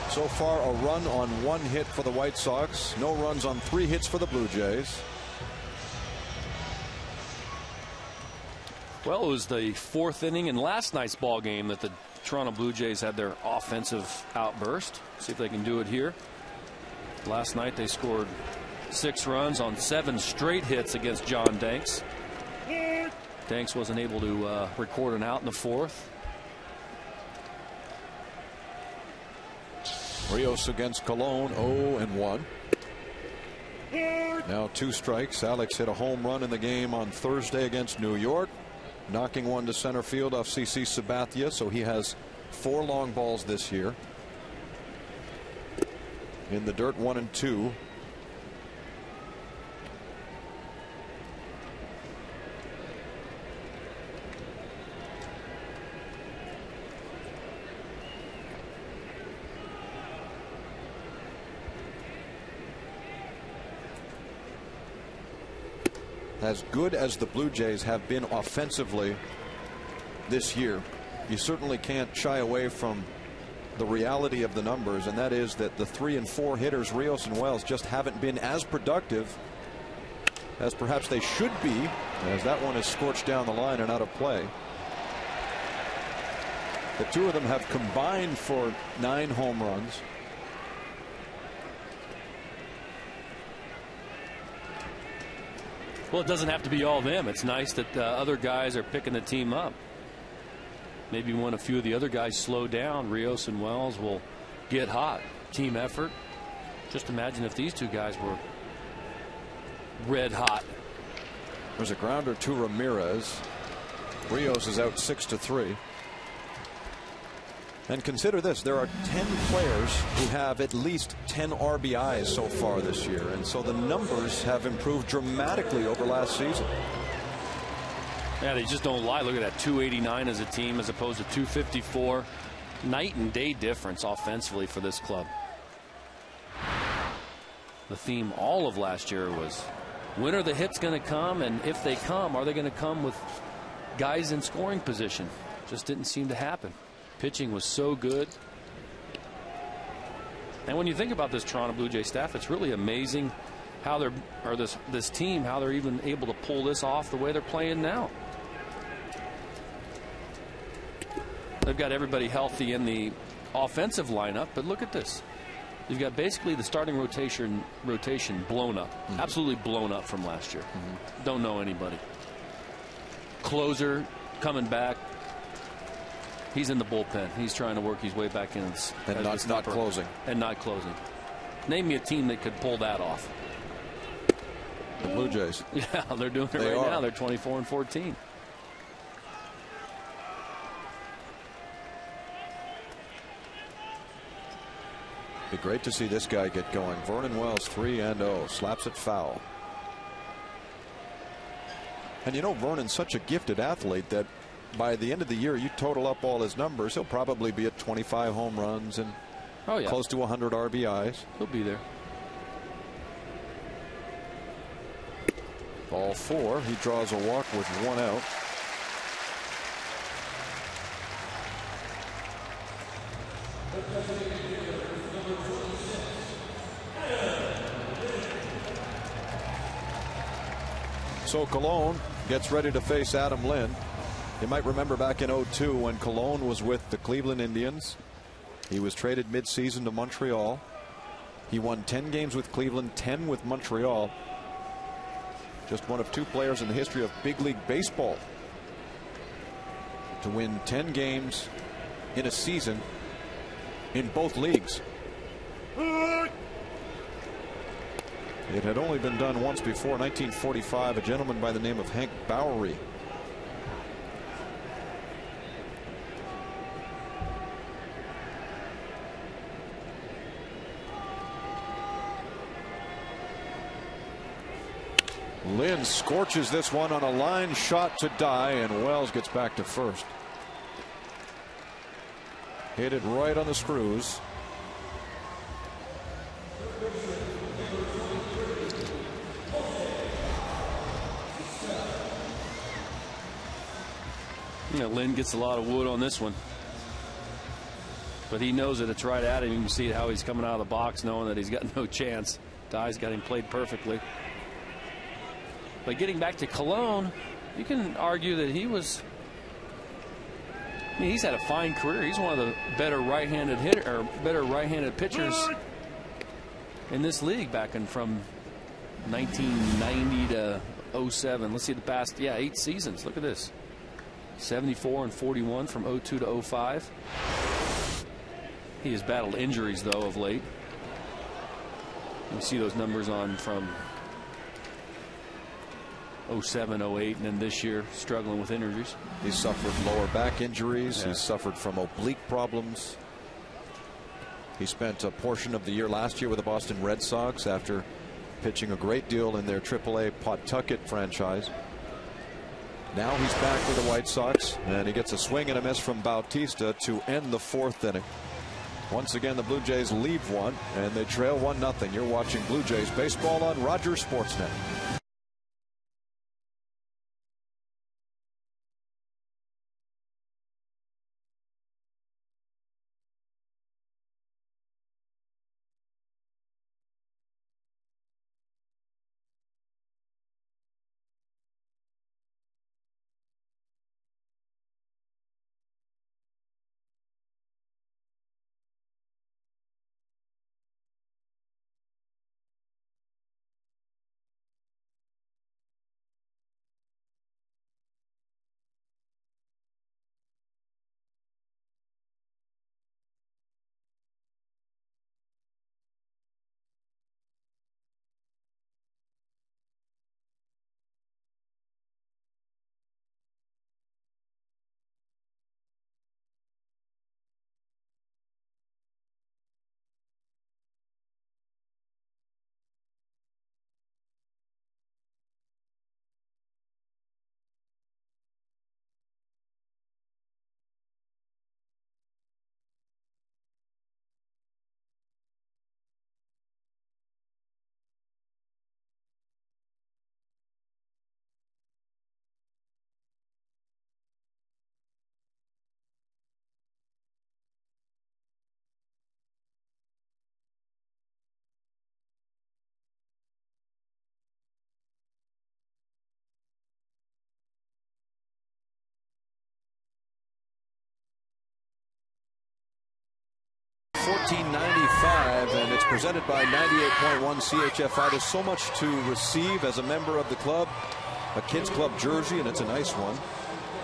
So far, a run on 1 hit for the White Sox. No runs on 3 hits for the Blue Jays. Well, it was the 4th inning in last night's ball game that the Toronto Blue Jays had their offensive outburst. See if they can do it here. Last night they scored 6 runs on 7 straight hits against John Danks. Danks wasn't able to record an out in the 4th. Rios against Colon, 0-1. Now 2 strikes. Alex hit a home run in the game on Thursday against New York, knocking one to center field off CC Sabathia, so he has 4 long balls this year. In the dirt, 1-2. As good as the Blue Jays have been offensively this year, you certainly can't shy away from the reality of the numbers, and that is that the 3 and 4 hitters, Rios and Wells, just haven't been as productive as perhaps they should be, as that one is scorched down the line and out of play. The 2 of them have combined for 9 home runs. Well, it doesn't have to be all them. It's nice that other guys are picking the team up. Maybe when a few of the other guys slow down, Rios and Wells will get hot. Team effort. Just imagine if these 2 guys were red hot. There's a grounder to Ramirez. Rios is out 6-3. And consider this, there are 10 players who have at least 10 RBIs so far this year, and so the numbers have improved dramatically over last season. Yeah, they just don't lie. Look at that, 289 as a team as opposed to 254. Night and day difference offensively for this club. The theme all of last year was, when are the hits going to come, and if they come, are they going to come with guys in scoring position? Just didn't seem to happen. Pitching was so good. And when you think about this Toronto Blue Jay staff, it's really amazing how they're, or this team, how they're even able to pull this off the way they're playing now. They've got everybody healthy in the offensive lineup, but look at this. You've got basically the starting rotation blown up. Absolutely blown up from last year. Don't know anybody. Closer coming back. He's in the bullpen. He's trying to work his way back in. And not closing. And not closing. Name me a team that could pull that off. The Blue Jays. Yeah, they're doing it right now. They're 24-14. Be great to see this guy get going. Vernon Wells, 3-0. Slaps it foul. And you know, Vernon's such a gifted athlete that by the end of the year, you total up all his numbers, he'll probably be at 25 home runs and close to 100 RBIs. He'll be there. Ball 4. He draws a walk with 1 out. So Colon gets ready to face Adam Lind. You might remember back in 2002 when Colon was with the Cleveland Indians. He was traded mid-season to Montreal. He won 10 games with Cleveland, 10 with Montreal. Just one of 2 players in the history of big league baseball to win 10 games in a season in both leagues. It had only been done once before, 1945, a gentleman by the name of Hank Bowery. Lynn scorches this one on a line shot to die, and Wells gets back to first. Hit it right on the screws. Yeah, Lynn gets a lot of wood on this one. But he knows that it's right at him. You can see how he's coming out of the box knowing that he's got no chance. Dye's got him played perfectly. But getting back to Cologne, you can argue that he was, I mean, he's had a fine career. He's one of the better right-handed hitter, or better right-handed pitchers in this league back in from 1990 to 07. Let's see the past, 8 seasons. Look at this. 74 and 41 from 02 to 05. He has battled injuries, though, of late. You see those numbers on from 07, 08, and then this year struggling with injuries. He's suffered lower back injuries. He's suffered from oblique problems. He spent a portion of the year last year with the Boston Red Sox after pitching a great deal in their AAA Pawtucket franchise. Now he's back with the White Sox, and he gets a swing and a miss from Bautista to end the 4th inning. Once again, the Blue Jays lead one, and they trail 1-0. You're watching Blue Jays baseball on Rogers Sportsnet. $14.95, and it's presented by 98.1 CHFI. There's so much to receive as a member of the club. A Kids Club jersey, and it's a nice one.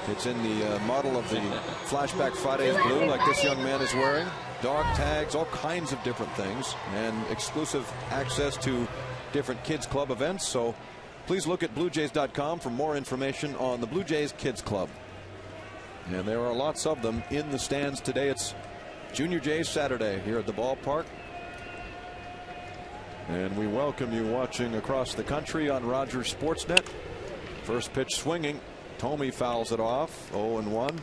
It's in the model of the Flashback Fridays blue, like this young man is wearing. Dog tags, all kinds of different things, and exclusive access to different Kids Club events. So please look at BlueJays.com for more information on the Blue Jays Kids Club. And there are lots of them in the stands today. It's Junior Jays Saturday here at the ballpark. And we welcome you watching across the country on Rogers Sportsnet. First pitch swinging. Thome fouls it off. 0-1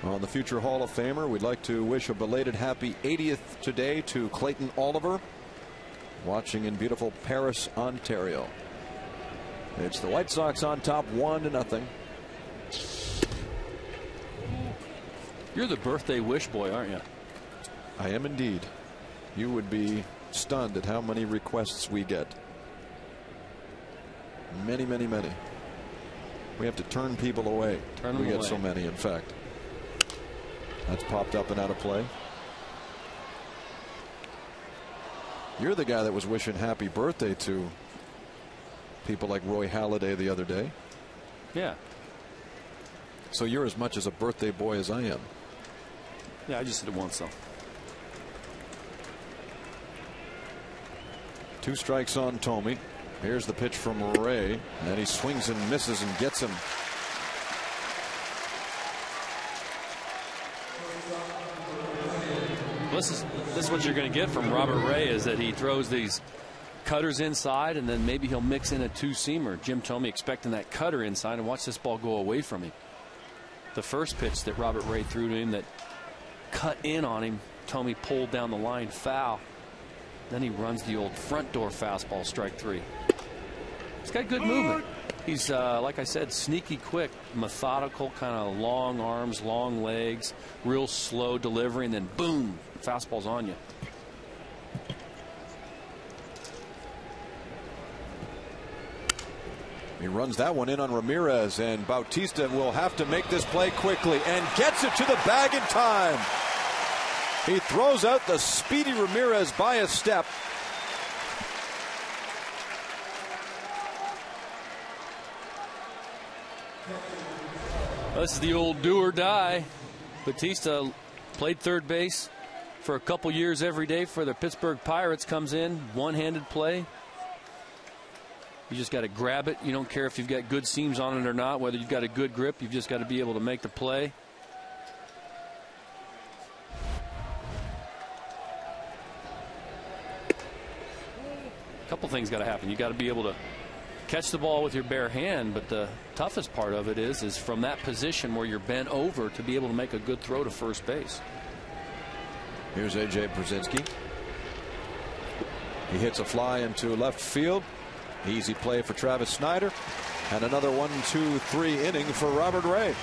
on the future Hall of Famer. We'd like to wish a belated happy 80th today to Clayton Oliver, watching in beautiful Paris, Ontario. It's the White Sox on top 1-0. You're the birthday wish boy, aren't you? I am indeed. You would be stunned at how many requests we get. Many, many, many. We have to turn people away. We get so many, in fact. That's popped up and out of play. You're the guy that was wishing happy birthday to people like Roy Halladay the other day. Yeah. So you're as much as a birthday boy as I am. Yeah, I just did it once, though. 2 strikes on Thome. Here's the pitch from Ray, and he swings and misses and gets him. This is what you're going to get from Robert Ray, is that he throws these cutters inside, and then maybe he'll mix in a 2-seamer. Jim Thome expecting that cutter inside, and watch this ball go away from him. The first pitch that Robert Ray threw to him that cut in on him, Thome pulled down the line, foul. Then he runs the old front door fastball, strike 3. He's got good movement. He's, like I said, sneaky quick, methodical, kind of long arms, long legs, real slow delivery, and then boom, fastball's on you. He runs that one in on Ramirez, and Bautista will have to make this play quickly and gets it to the bag in time. He throws out the speedy Ramirez by a step. This is the old do or die. Bautista played third base for a couple years every day for the Pittsburgh Pirates. Comes in, one-handed play. You just got to grab it. You don't care if you've got good seams on it or not, whether you've got a good grip. You've just got to be able to make the play. A couple things got to happen. You got to be able to catch the ball with your bare hand, but the toughest part of it is from that position where you're bent over to be able to make a good throw to first base. Here's A.J. Brzezinski. He hits a fly into left field. Easy play for Travis Snider. And another 1-2-3 inning for Robert Ray.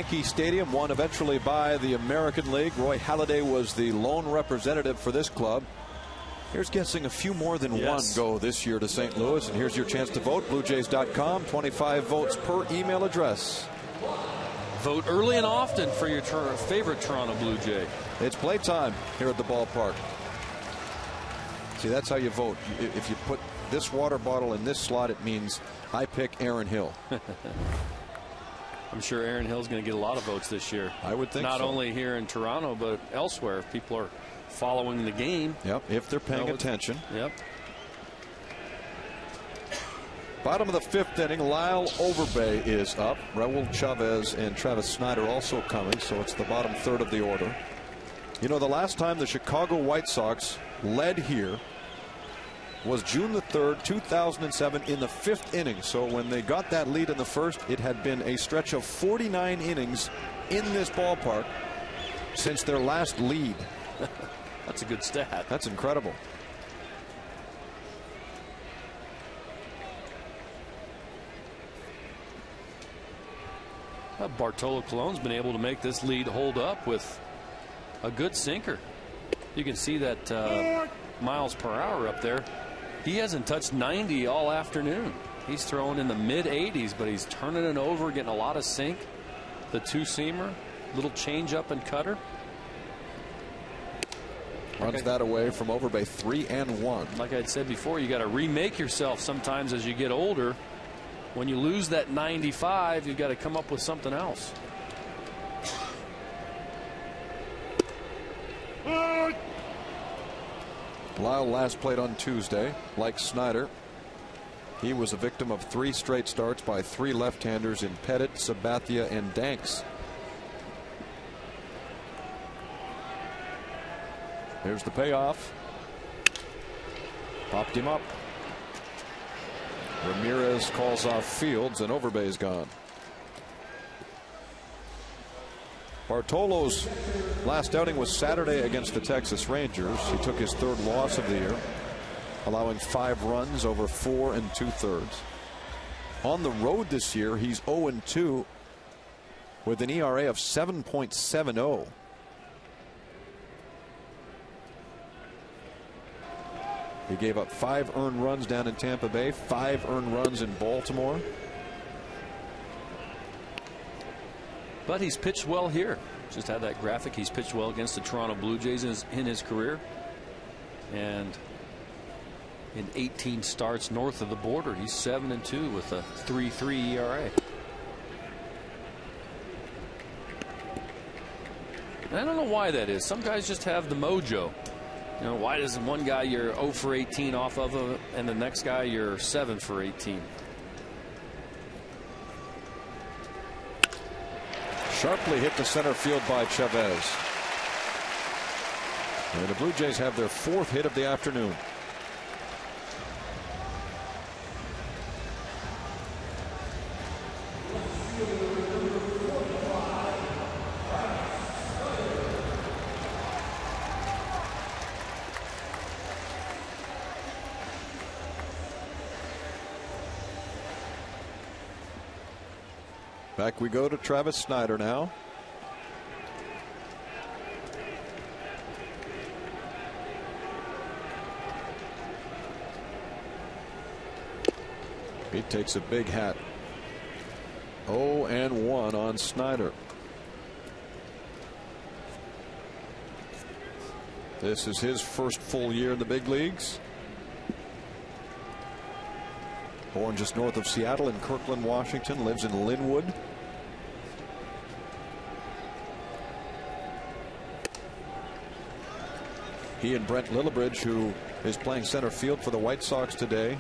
Yankee Stadium, won eventually by the American League. Roy Halladay was the lone representative for this club. Here's guessing a few more than one go this year to St. Louis. And here's your chance to vote. BlueJays.com. 25 votes per email address. Vote early and often for your favorite Toronto Blue Jay. It's playtime here at the ballpark. See, that's how you vote. If you put this water bottle in this slot, it means I pick Aaron Hill. I'm sure Aaron Hill's going to get a lot of votes this year. I would think Not so. only here in Toronto, but elsewhere. If people are following the game. Yep, if they're paying attention. Yep. Bottom of the fifth inning, Lyle Overbay is up. Raul Chavez and Travis Snider also coming, so it's the bottom third of the order. You know, the last time the Chicago White Sox led here was June the 3rd, 2007 in the fifth inning. So when they got that lead in the first, it had been a stretch of 49 innings in this ballpark since their last lead. That's a good stat. That's incredible. Bartolo Colon's been able to make this lead hold up with a good sinker. You can see that miles per hour up there. He hasn't touched 90 all afternoon. He's throwing in the mid-80s, but he's turning it over, getting a lot of sink. The two-seamer, little change-up and cutter. Runs that away from Overbay, 3-1. Like I said before, you got to remake yourself sometimes as you get older. When you lose that 95, you've got to come up with something else. Lyle last played on Tuesday. Like Snider, he was a victim of 3 straight starts by 3 left-handers in Pettit, Sabathia, and Danks. Here's the payoff. Popped him up. Ramirez calls off Fields, and Overbay's gone. Bartolo's last outing was Saturday against the Texas Rangers. He took his 3rd loss of the year, allowing 5 runs over 4 2/3. On the road this year, he's 0-2 with an ERA of 7.70. He gave up 5 earned runs down in Tampa Bay, 5 earned runs in Baltimore. But he's pitched well here. Just had that graphic. He's pitched well against the Toronto Blue Jays in his career. And in 18 starts north of the border, he's 7-2 with a 3.3 ERA. And I don't know why that is. Some guys just have the mojo. You know, why does one guy you're 0 for 18 off of, and the next guy you're 7 for 18? Sharply hit to center field by Chavez. And the Blue Jays have their 4th hit of the afternoon. Back we go to Travis Snider now. He takes a big hat. 0-1 on Snider. This is his first full year in the big leagues. Born just north of Seattle in Kirkland, Washington, lives in Linwood. He and Brent Lillibridge, who is playing center field for the White Sox today,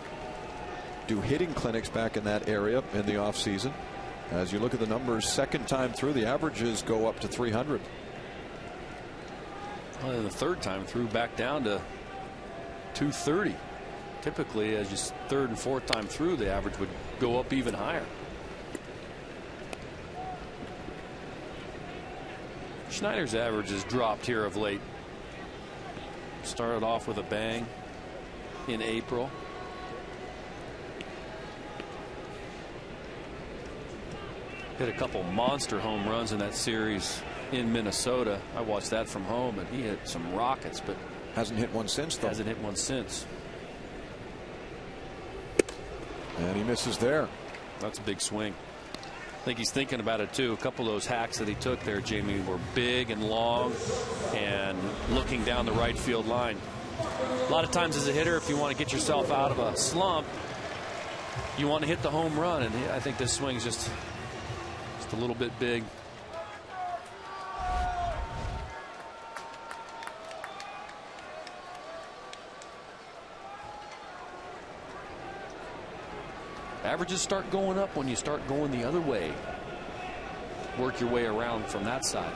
do hitting clinics back in that area in the offseason. As you look at the numbers, 2nd time through, the averages go up to 300. Well, and the 3rd time through, back down to 230. Typically, as you 3rd and 4th time through, the average would go up even higher. Schneider's average has dropped here of late. Started off with a bang in April. Hit a couple monster home runs in that series in Minnesota. I watched that from home, and he hit some rockets, but hasn't hit one since, though. Hasn't hit one since. And he misses there. That's a big swing. I think he's thinking about it too. A couple of those hacks that he took there, Jamie, were big and long and looking down the right field line. A lot of times as a hitter, if you want to get yourself out of a slump, you want to hit the home run, and I think this swing is just a little bit big. Averages start going up when you start going the other way. Work your way around from that side.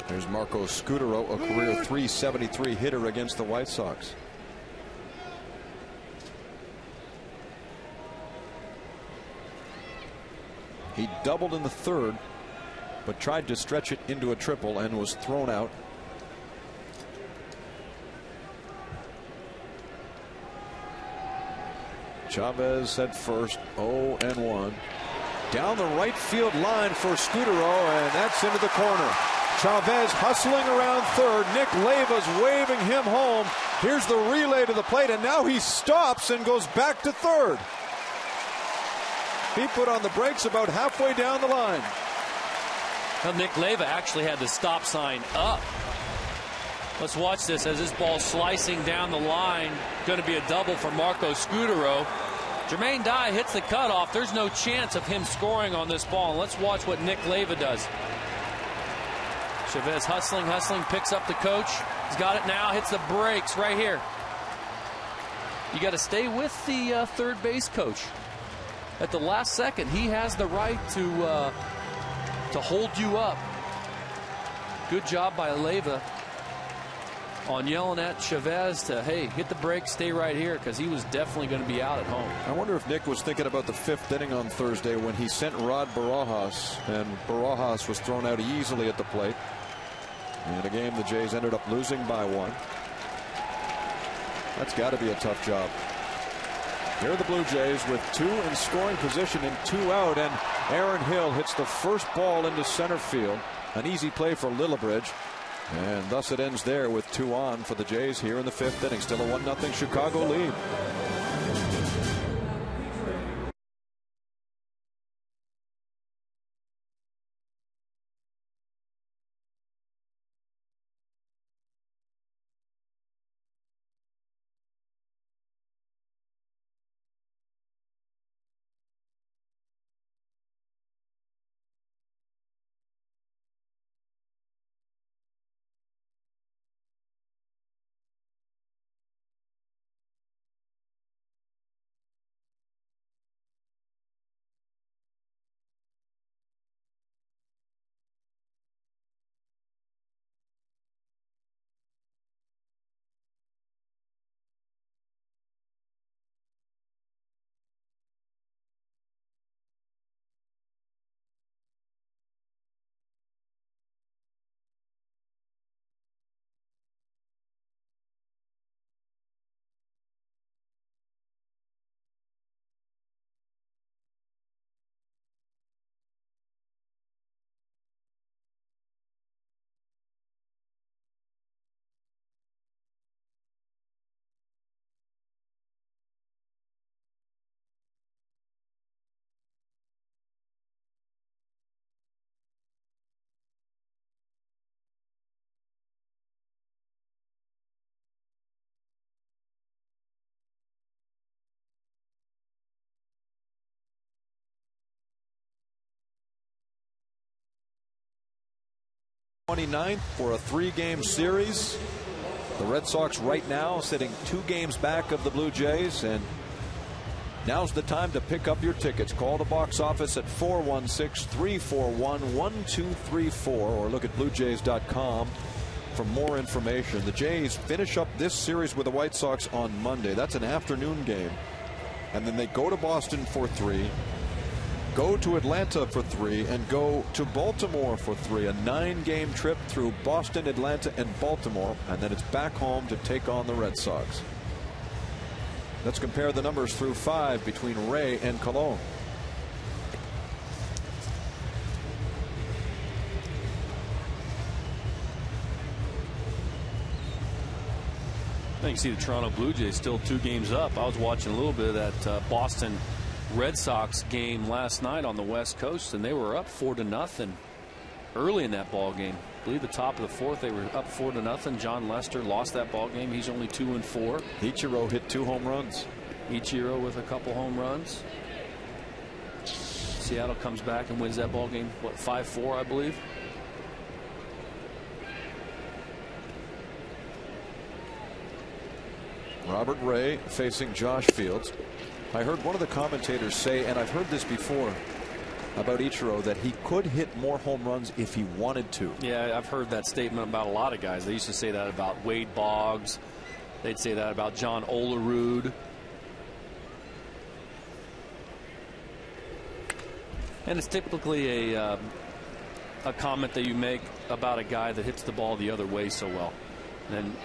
There's Marco Scutaro, a career .373 hitter against the White Sox. He doubled in the 3rd, but tried to stretch it into a triple and was thrown out. Chavez at first, 0-1. Down the right field line for Scutaro, and that's into the corner. Chavez hustling around 3rd. Nick Leiva's waving him home. Here's the relay to the plate, and now he stops and goes back to 3rd. He put on the brakes about halfway down the line. Well, Nick Leiva actually had the stop sign up. Let's watch this as this ball slicing down the line. Going to be a double for Marco Scutaro. Jermaine Dye hits the cutoff. There's no chance of him scoring on this ball. And let's watch what Nick Leiva does. Chavez hustling, picks up the coach. He's got it now, hits the brakes right here. You got to stay with the 3rd base coach. At the last second, he has the right to hold you up. good job by Leyva on yelling at Chavez to, hey, hit the brakes, stay right here, because he was definitely going to be out at home. I wonder if Nick was thinking about the 5th inning on Thursday when he sent Rod Barajas, and Barajas was thrown out easily at the plate. In a game the Jays ended up losing by 1. That's got to be a tough job. Here are the Blue Jays with 2 in scoring position and 2 out, and Aaron Hill hits the first ball into center field. An easy play for Lillibridge. And thus it ends there with 2 on for the Jays here in the 5th inning. Still a 1-0 Chicago lead. '29th for a 3-game series. The Red Sox right now sitting 2 games back of the Blue Jays, and now's the time to pick up your tickets. Call the box office at 416-341-1234 or look at BlueJays.com for more information. The Jays finish up this series with the White Sox on Monday. That's an afternoon game, and then they go to Boston for 3. Go to Atlanta for 3 and go to Baltimore for 3. A 9-game trip through Boston, Atlanta, and Baltimore, and then it's back home to take on the Red Sox. Let's compare the numbers through 5 between Ray and Cologne. I think you see the Toronto Blue Jays still 2 games up. I was watching a little bit of that Boston Red Sox game last night on the West Coast, and they were up 4-0 early in that ball game. I believe the top of the 4th they were up 4-0. John Lester lost that ball game. He's only 2-4. Ichiro hit 2 home runs. Ichiro with a couple home runs. Seattle comes back and wins that ball game, what, 5-4, I believe. Robert Ray facing Josh Fields. I heard one of the commentators say, and I've heard this before about Ichiro, that he could hit more home runs if he wanted to. Yeah, I've heard that statement about a lot of guys. They used to say that about Wade Boggs. They'd say that about John Olerud. And it's typically a comment that you make about a guy that hits the ball the other way so well. And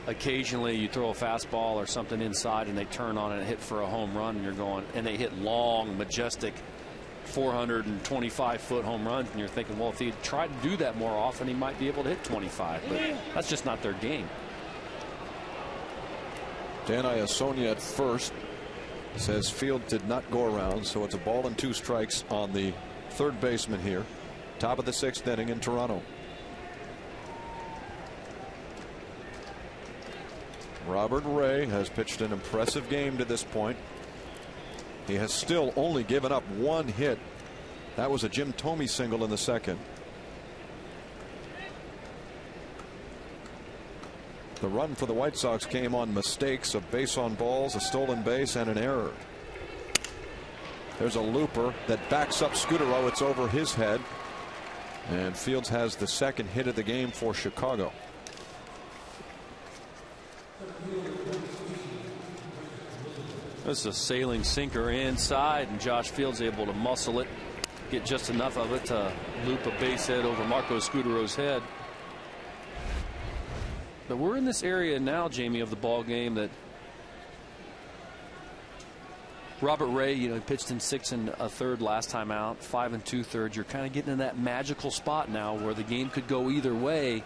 occasionally you throw a fastball or something inside and they turn on it and hit for a home run, and you're going, and they hit long, majestic 425-foot home runs, and you're thinking, well, if he tried to do that more often, he might be able to hit 25, but that's just not their game. Dan Iasonia at first says Field did not go around, so it's a ball and 2 strikes on the third baseman here. Top of the 6th inning in Toronto. Robert Ray has pitched an impressive game to this point. He has still only given up 1 hit. That was a Jim Thome single in the 2nd. The run for the White Sox came on mistakes of base on balls, a stolen base, and an error. There's a looper that backs up Scudero. It's over his head. And Fields has the second hit of the game for Chicago. This is a sailing sinker inside, and Josh Fields able to muscle it, get just enough of it to loop a base hit over Marco Scudero's head. But we're in this area now, Jamie, of the ball game that Robert Ray, he pitched in 6 1/3 last time out, 5 2/3. You're kind of getting in that magical spot now where the game could go either way.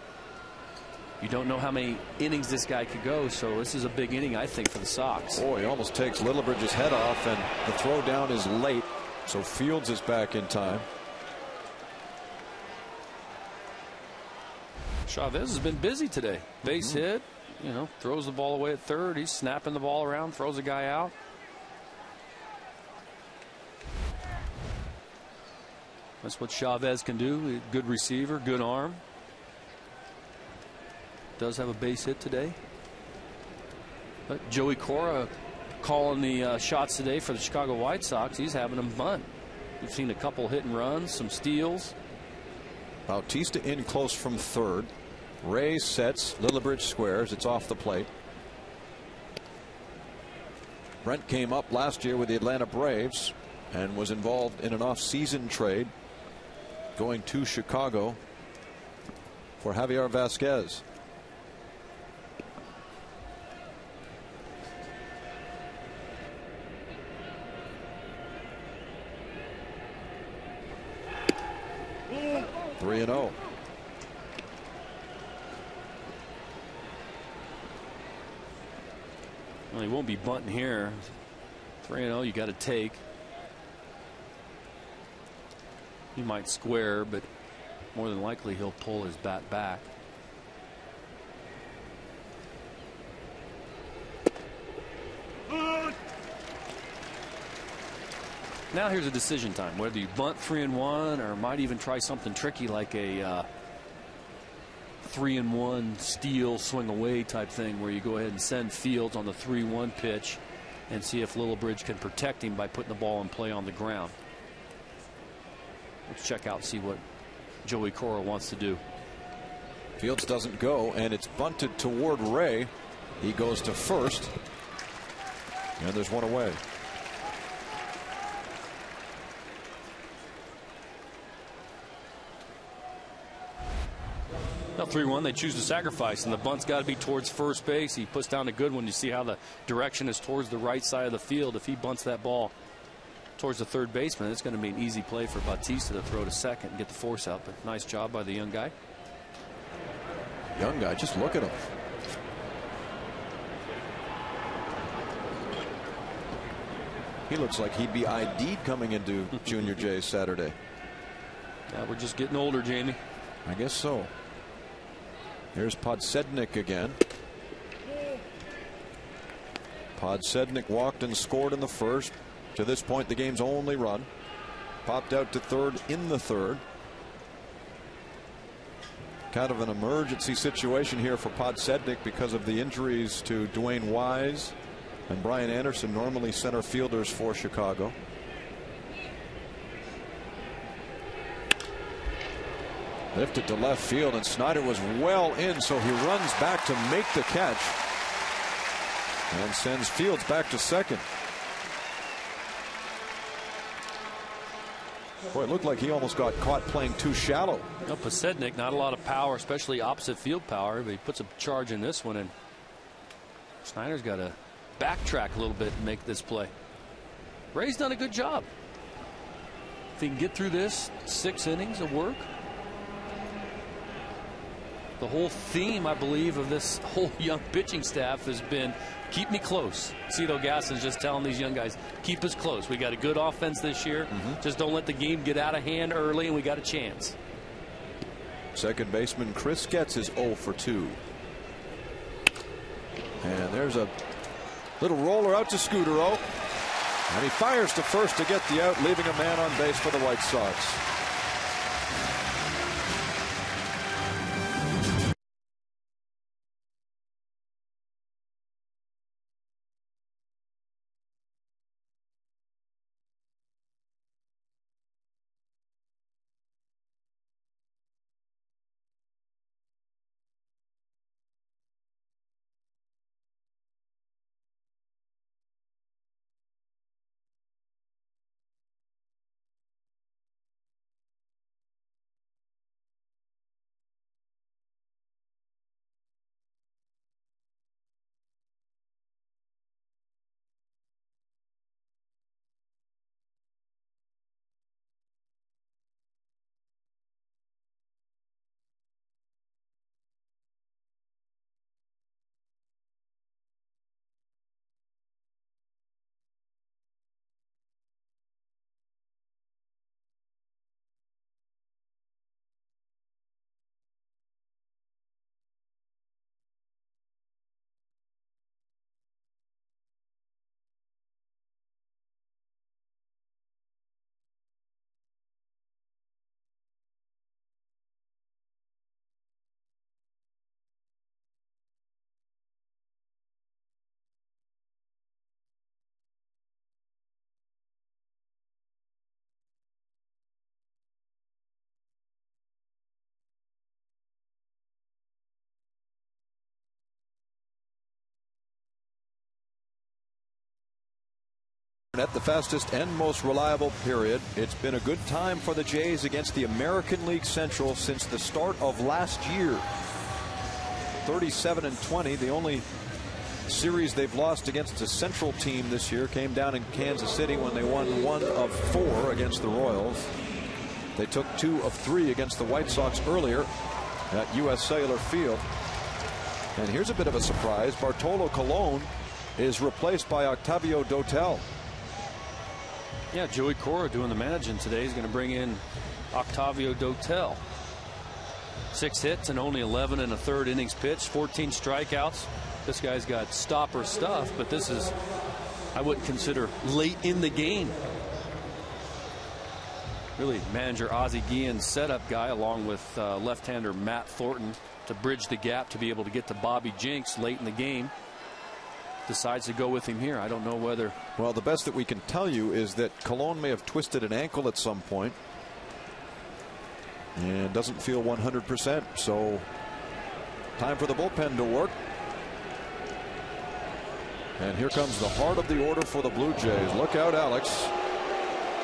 You don't know how many innings this guy could go, so this is a big inning, I think, for the Sox. Oh, he almost takes Littlebridge's head off, and the throw down is late, so Fields is back in time. Chavez has been busy today. Base hit, throws the ball away at third. He's snapping the ball around, throws a guy out. That's what Chavez can do. Good receiver, good arm. Does have a base hit today. But Joey Cora calling the shots today for the Chicago White Sox. He's having them bunt. We've seen a couple hit and runs, some steals. Bautista in close from third. Ray sets, Littlebridge squares. It's off the plate. Brent came up last year with the Atlanta Braves and was involved in an off-season trade going to Chicago for Javier Vasquez. Three and 0. Well, he won't be bunting here. 3-0, you got to take. He might square, but more than likely he'll pull his bat back. Now here's a decision time, whether you bunt 3-1 or might even try something tricky like a 3-1 steal swing away type thing, where you go ahead and send Fields on the 3-1 pitch and see if Littlebridge can protect him by putting the ball in play on the ground. Let's check out and see what Joey Cora wants to do. Fields doesn't go, and it's bunted toward Ray. He goes to first, and there's one away. Now 3-1, they choose to sacrifice, and the bunt's got to be towards first base. He puts down a good one. You see how the direction is towards the right side of the field. If he bunts that ball towards the third baseman, it's going to be an easy play for Bautista to throw to second and get the force out. But nice job by the young guy. Young guy, just look at him. He looks like he'd be ID'd coming into Junior J's Saturday. Yeah, we're just getting older, Jamie. I guess so. Here's Podsednik again. Podsednik walked and scored in the first. To this point, the game's only run. Popped out to third in the third. Kind of an emergency situation here for Podsednik because of the injuries to Dwayne Wise and Brian Anderson, normally center fielders for Chicago. Lifted to left field, and Snyder was well in, so he runs back to make the catch and sends Fields back to second. Boy, it looked like he almost got caught playing too shallow. Podsednik, not a lot of power, especially opposite field power, but he puts a charge in this one, and Snyder's got to backtrack a little bit and make this play. Ray's done a good job. If he can get through this 6 innings of work. The whole theme, I believe, of this whole young pitching staff has been keep me close. Cito Gaston's just telling these young guys, keep us close. We got a good offense this year. Just don't let the game get out of hand early, and we got a chance. Second baseman Chris Getz is 0 for 2. And there's a little roller out to Scudero. And he fires to first to get the out, leaving a man on base for the White Sox. At the fastest and most reliable period. It's been a good time for the Jays against the American League Central since the start of last year. 37-20. The only series they've lost against a Central team this year came down in Kansas City when they won 1 of 4 against the Royals. They took 2 of 3 against the White Sox earlier at U.S. Cellular Field. And here's a bit of a surprise. Bartolo Colon is replaced by Octavio Dotel. Yeah, Joey Cora doing the managing today. He's going to bring in Octavio Dotel. 6 hits and only 11 1/3 innings pitched, 14 strikeouts. This guy's got stopper stuff, but this is, I wouldn't consider late in the game. Really, manager Ozzie Guillen's setup guy, along with left-hander Matt Thornton, to bridge the gap to be able to get to Bobby Jenks late in the game. Decides to go with him here. I don't know whether. Well, the best that we can tell you is that Colon may have twisted an ankle at some point and doesn't feel 100%. So time for the bullpen to work. And here comes the heart of the order for the Blue Jays. Look out, Alex.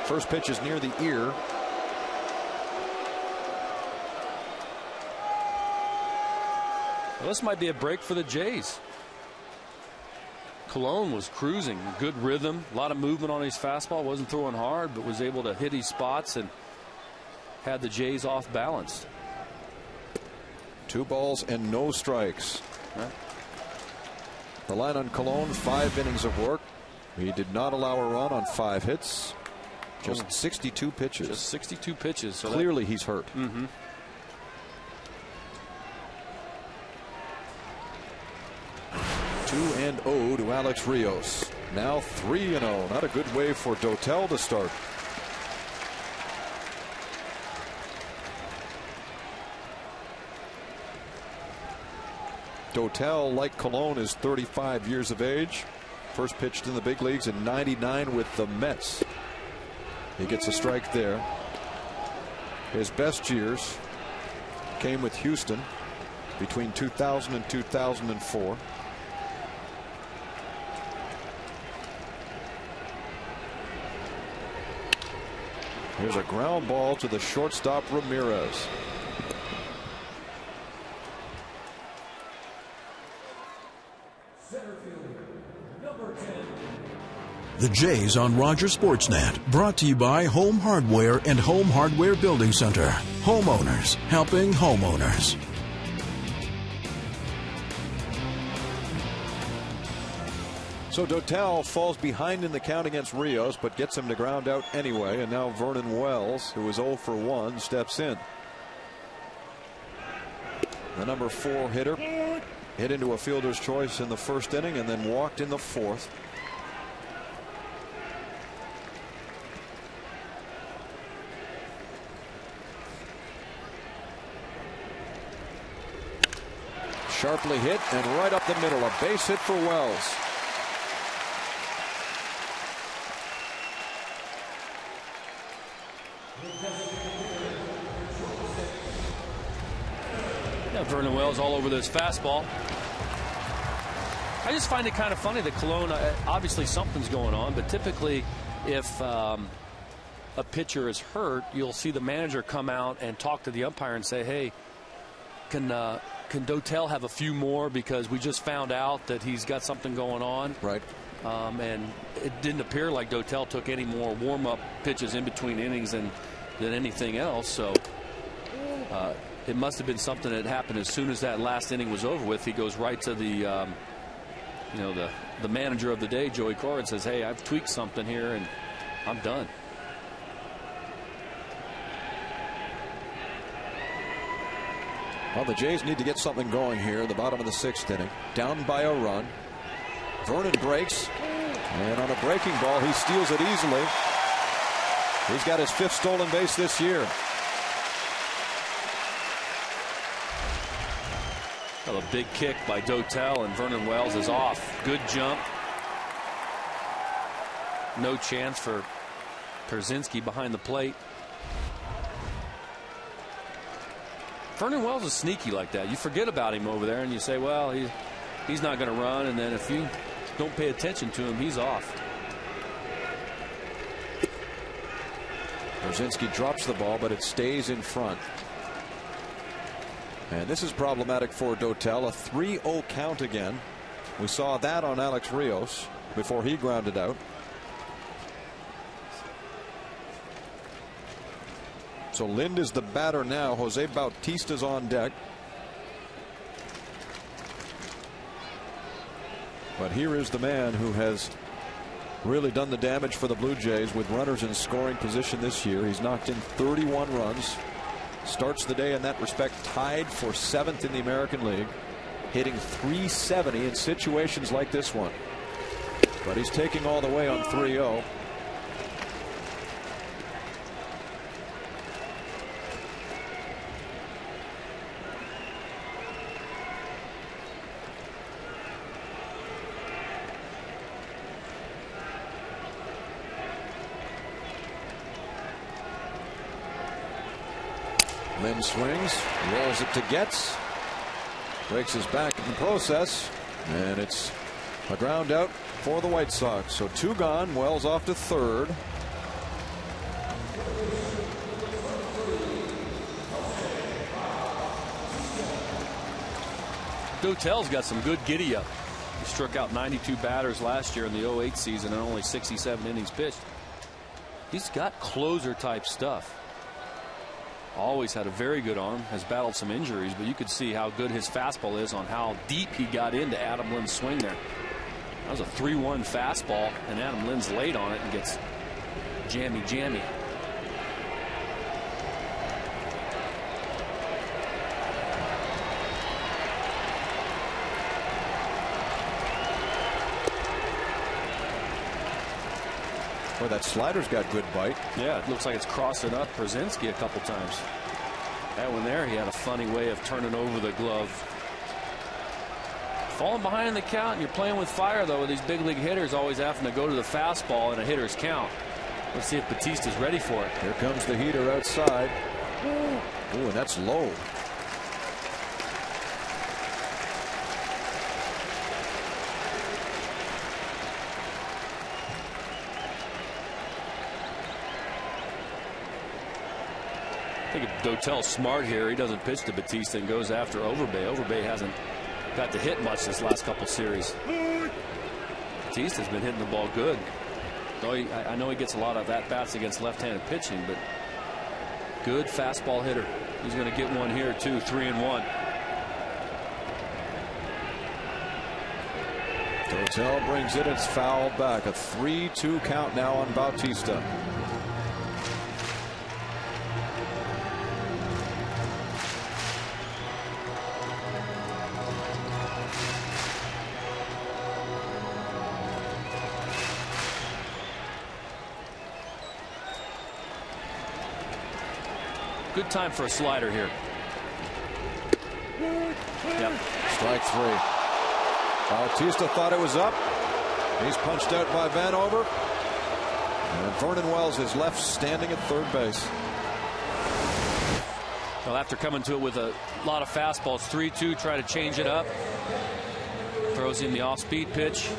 First pitch is near the ear. Well, this might be a break for the Jays. Colon was cruising, good rhythm, a lot of movement on his fastball, wasn't throwing hard, but was able to hit his spots and had the Jays off balance. 2 balls and no strikes. Right. The line on Colon, 5 innings of work. He did not allow a run on 5 hits. Just 62 pitches. Just 62 pitches. So clearly he's hurt. Mm-hmm. Two and 0 to Alex Rios. Now 3-0. Not a good way for Dotel to start. Dotel, like Colon, is 35 years of age. First pitched in the big leagues in '99 with the Mets. He gets a strike there. His best years came with Houston between 2000 and 2004. Here's a ground ball to the shortstop Ramirez. The Jays on Rogers Sportsnet, brought to you by Home Hardware and Home Hardware Building Center. Homeowners helping homeowners. So Dotel falls behind in the count against Rios, but gets him to ground out anyway. And now Vernon Wells, who is 0 for 1, steps in. The number 4 hitter hit into a fielder's choice in the first inning and then walked in the 4th. Sharply hit and right up the middle. A base hit for Wells. Yeah, Vernon Wells all over this fastball. I just find it kind of funny that Colon, obviously something's going on, but typically if a pitcher is hurt, you'll see the manager come out and talk to the umpire and say, hey, can Dotel have a few more, because we just found out that he's got something going on. Right. And it didn't appear like Dotel took any more warm-up pitches in between innings than anything else. So it must have been something that happened as soon as that last inning was over with. He goes right to the the manager of the day, Joey Cora, and says, hey, I've tweaked something here and I'm done. Well, the Jays need to get something going here in the bottom of the 6th inning. Down by a run. Vernon breaks. And on a breaking ball, he steals it easily. He's got his 5th stolen base this year. Well, a big kick by Dotel, and Vernon Wells is off. Good jump. No chance for Pierzynski behind the plate. Vernon Wells is sneaky like that. You forget about him over there and you say, well, he's not going to run, and then if you don't pay attention to him, he's off. Brzezinski drops the ball, but it stays in front. And this is problematic for Dotel. A 3-0 count again. We saw that on Alex Rios before he grounded out. So Lind is the batter now. Jose Bautista's on deck. But here is the man who has really done the damage for the Blue Jays with runners in scoring position this year. He's knocked in 31 runs. Starts the day in that respect tied for 7th in the American League, hitting .370 in situations like this one. But he's taking all the way on 3-0. Lynn swings, rolls it to Getz, breaks his back in the process, and it's a ground out for the White Sox. So 2 gone. Wells off to third. Dotel's got some good giddy up. He struck out 92 batters last year in the 08 season and only 67 innings pitched. He's got closer type stuff. Always had a very good arm, has battled some injuries, but you could see how good his fastball is on how deep he got into Adam Lynn's swing there. That was a 3-1 fastball, and Adam Lynn's late on it and gets jammy. Boy, that slider's got good bite. Yeah, it looks like it's crossing up Brzezinski a couple times. That one there, he had a funny way of turning over the glove. Falling behind in the count, and you're playing with fire, though, with these big league hitters always having to go to the fastball in a hitter's count. Let's see if Batista's ready for it. Here comes the heater outside. Ooh, and that's low. I think if Dotel's smart here, he doesn't pitch to Batista and goes after Overbay. Overbay hasn't got to hit much this last couple series. Batista's been hitting the ball good. Though I know he gets a lot of at-bats against left-handed pitching, but good fastball hitter. He's going to get one here, too. 3-1. Dotel brings it. It's fouled back. A 3-2 count now on Bautista. Good time for a slider here. Yep. Strike 3. Bautista thought it was up. He's punched out by Vanover. And Vernon Wells is left standing at third base. Well, after coming to it with a lot of fastballs, 3-2, try to change it up. Throws in the off-speed pitch.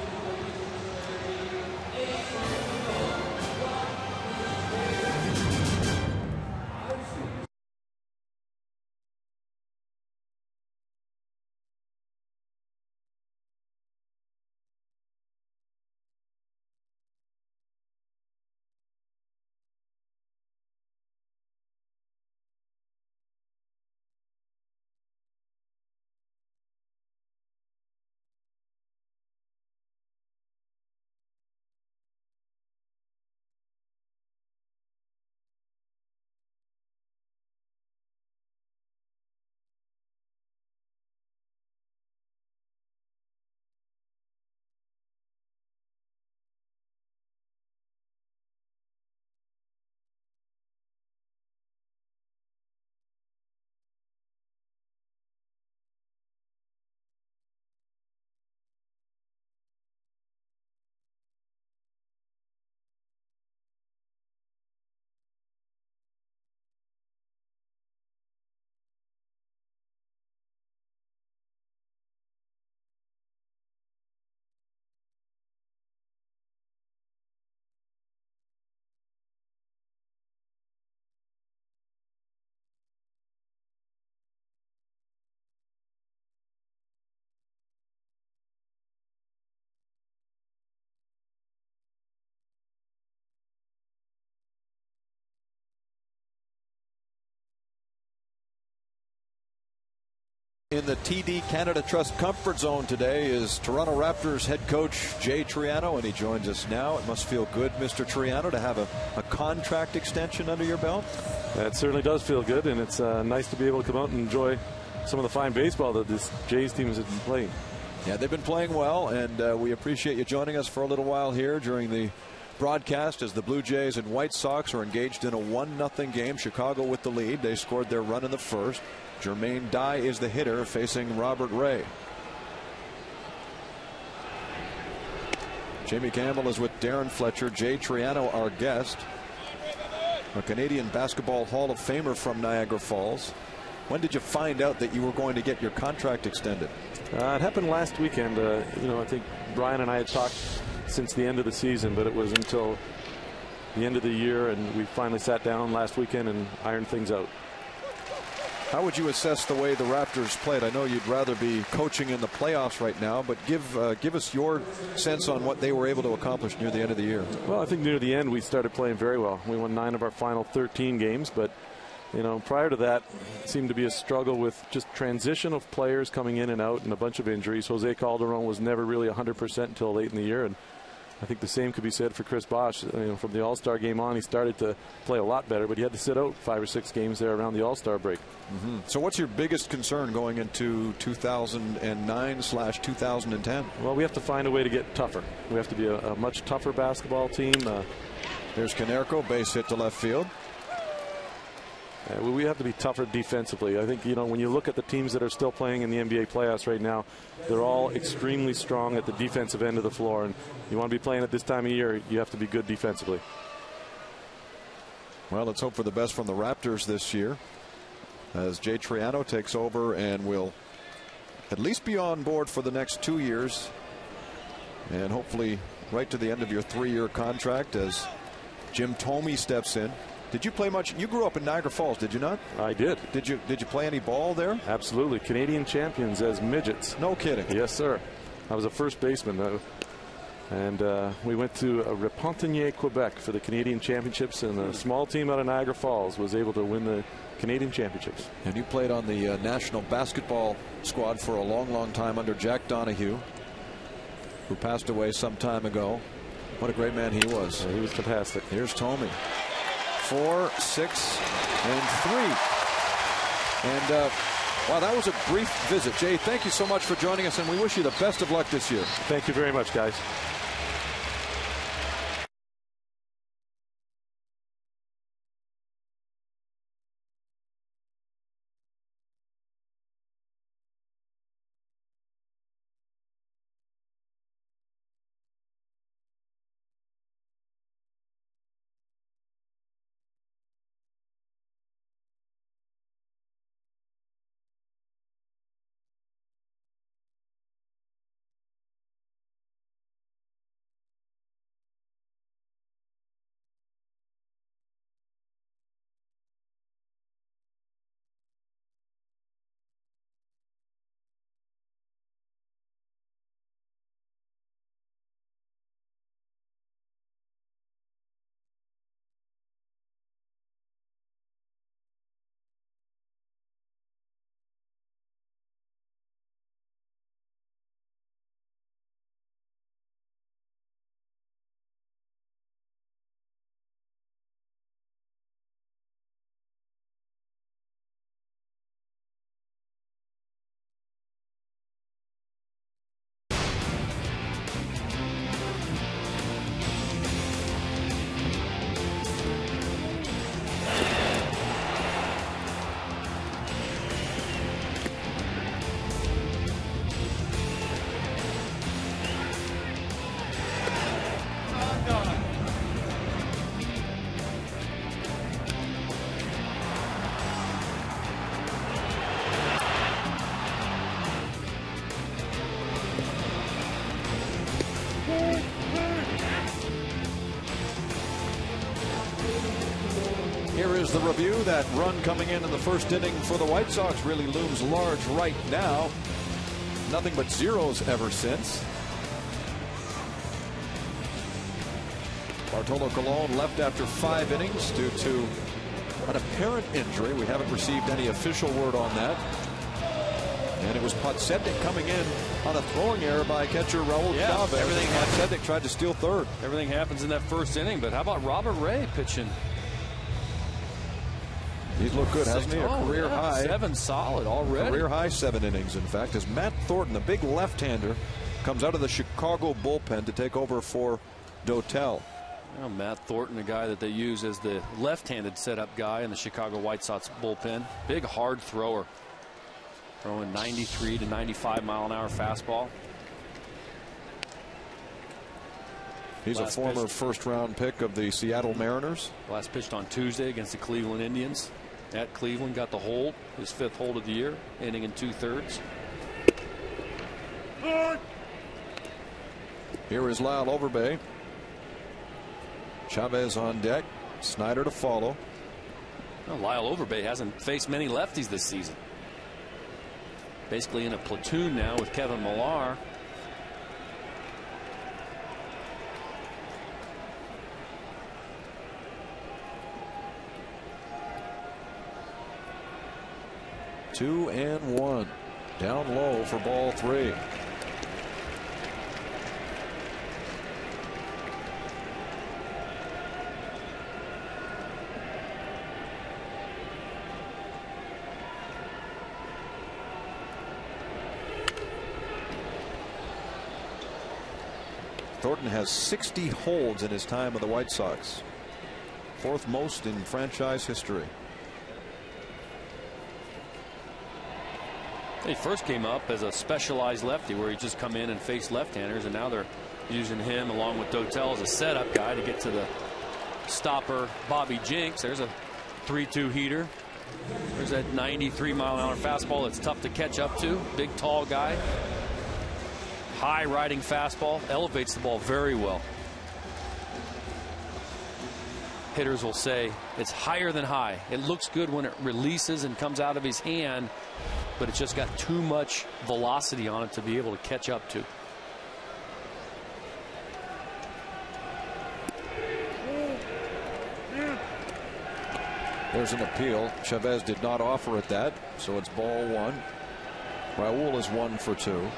In the TD Canada Trust Comfort Zone today is Toronto Raptors head coach Jay Triano, and he joins us now. It must feel good, Mr. Triano, to have a contract extension under your belt. It certainly does feel good, and it's nice to be able to come out and enjoy some of the fine baseball that this Jays team has been playing. Yeah, they've been playing well, and we appreciate you joining us for a little while here during the broadcast as the Blue Jays and White Sox are engaged in a 1-0 game. Chicago with the lead. They scored their run in the first. Jermaine Dye is the hitter facing Robert Ray. Jamie Campbell is with Darren Fletcher. Jay Triano, our guest, a Canadian Basketball Hall of Famer from Niagara Falls. When did you find out that you were going to get your contract extended? It happened last weekend. I think Brian and I had talked since the end of the season, but it was until the end of the year, and we finally sat down last weekend and ironed things out. How would you assess the way the Raptors played? I know you'd rather be coaching in the playoffs right now, but give us your sense on what they were able to accomplish near the end of the year. Well, I think near the end we started playing very well. We won 9 of our final 13 games, but prior to that, it seemed to be a struggle with just transition of players coming in and out and a bunch of injuries. Jose Calderon was never really 100% until late in the year, and I think the same could be said for Chris Bosh. From the All-Star game on, he started to play a lot better, but he had to sit out 5 or 6 games there around the All-Star break. So what's your biggest concern going into 2009/2010? Well, we have to find a way to get tougher. We have to be a much tougher basketball team. There's Konerko, base hit to left field. We have to be tougher defensively. I think, when you look at the teams that are still playing in the NBA playoffs right now, they're all extremely strong at the defensive end of the floor. And you want to be playing at this time of year, you have to be good defensively. Well, let's hope for the best from the Raptors this year as Jay Triano takes over and will at least be on board for the next 2 years and hopefully right to the end of your 3-year contract as Jim Thome steps in. Did you play much? You grew up in Niagara Falls, did you not? I did. Did you play any ball there? Absolutely. Canadian champions as midgets. No kidding. Yes, sir. I was a first baseman. And we went to Repentigny, Quebec for the Canadian Championships, and a small team out of Niagara Falls was able to win the Canadian Championships. And you played on the national basketball squad for a long, long time under Jack Donahue, who passed away some time ago. What a great man he was. He was fantastic. Here's Thome. 4, 6, and 3. And wow, that was a brief visit. Jay, thank you so much for joining us, and we wish you the best of luck this year. Thank you very much, guys. Here is the review. That run coming in the first inning for the White Sox really looms large right now. Nothing but zeros ever since. Bartolo Colon left after 5 innings due to an apparent injury. We haven't received any official word on that. And it was Podsednik coming in on a throwing error by catcher Raul Chavez. Everything Podsednik tried to steal third. Everything happens in that first inning, but how about Robert Ray pitching? He's looked good, hasn't he? A career high. 7 solid already. Career high 7 innings, in fact, as Matt Thornton, the big left-hander, comes out of the Chicago bullpen to take over for Dotel. Well, Matt Thornton, the guy that they use as the left-handed setup guy in the Chicago White Sox bullpen. Big, hard thrower. Throwing 93 to 95 mile an hour fastball. He's a former first-round pick of the Seattle Mariners. Last pitched on Tuesday against the Cleveland Indians. At Cleveland, got the hold, his 5th hold of the year, inning in 2/3. Here is Lyle Overbay. Chavez on deck. Snyder to follow. Well, Lyle Overbay hasn't faced many lefties this season. Basically in a platoon now with Kevin Millar. Two and one. Down low for ball 3. Thornton has 60 holds in his time with the White Sox. 4th most in franchise history. He first came up as a specialized lefty where he just come in and face left-handers, and now they're using him along with Dotel as a setup guy to get to the stopper Bobby Jenks. There's a 3-2 heater. There's that 93 mile an hour fastball that's tough to catch up to. Big tall guy. High riding fastball, elevates the ball very well. Hitters will say it's higher than high. It looks good when it releases and comes out of his hand, but it's just got too much velocity on it to be able to catch up to. There's an appeal. Chavez did not offer it that, so it's ball 1. Raul is 1 for 2.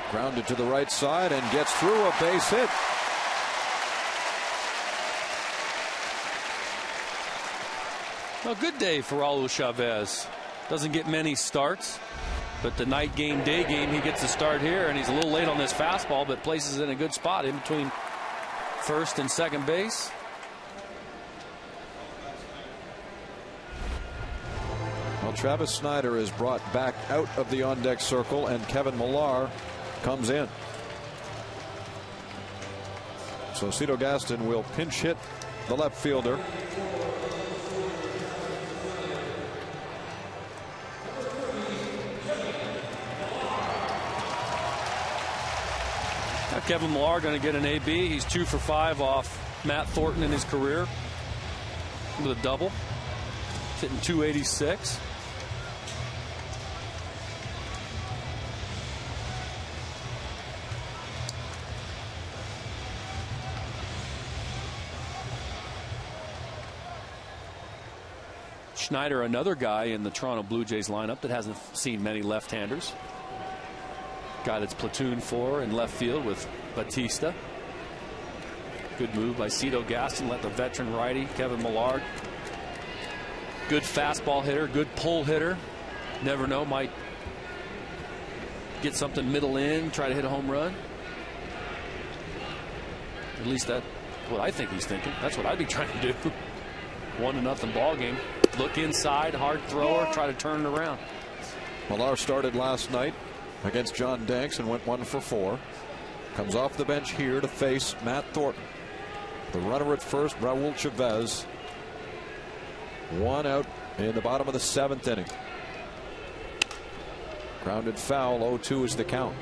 Grounded to the right side and gets through, a base hit. A good day for Raul Chavez. Doesn't get many starts, but the night game, day game, he gets a start here, and he's a little late on this fastball, but places it in a good spot in between first and second base. Well, Travis Snyder is brought back out of the on-deck circle, and Kevin Millar comes in. So Cito Gaston will pinch hit the left fielder. Now Kevin Millar going to get an AB. He's 2 for 5 off Matt Thornton in his career with a double. Hitting 286. Schneider, another guy in the Toronto Blue Jays lineup that hasn't seen many left-handers. Guy that's platoon 4 in left field with Batista. Good move by Cito Gaston. Let the veteran righty Kevin Millar. Good fastball hitter, good pull hitter. Never know, might get something middle in, try to hit a home run. At least that's what I think he's thinking. That's what I'd be trying to do. 1-0 ball game. Look inside, hard thrower, try to turn it around. Millar started last night against John Danks and went 1 for 4. Comes off the bench here to face Matt Thornton. The runner at first, Raul Chavez. 1 out in the bottom of the 7th inning. Grounded foul, 0-2 is the count.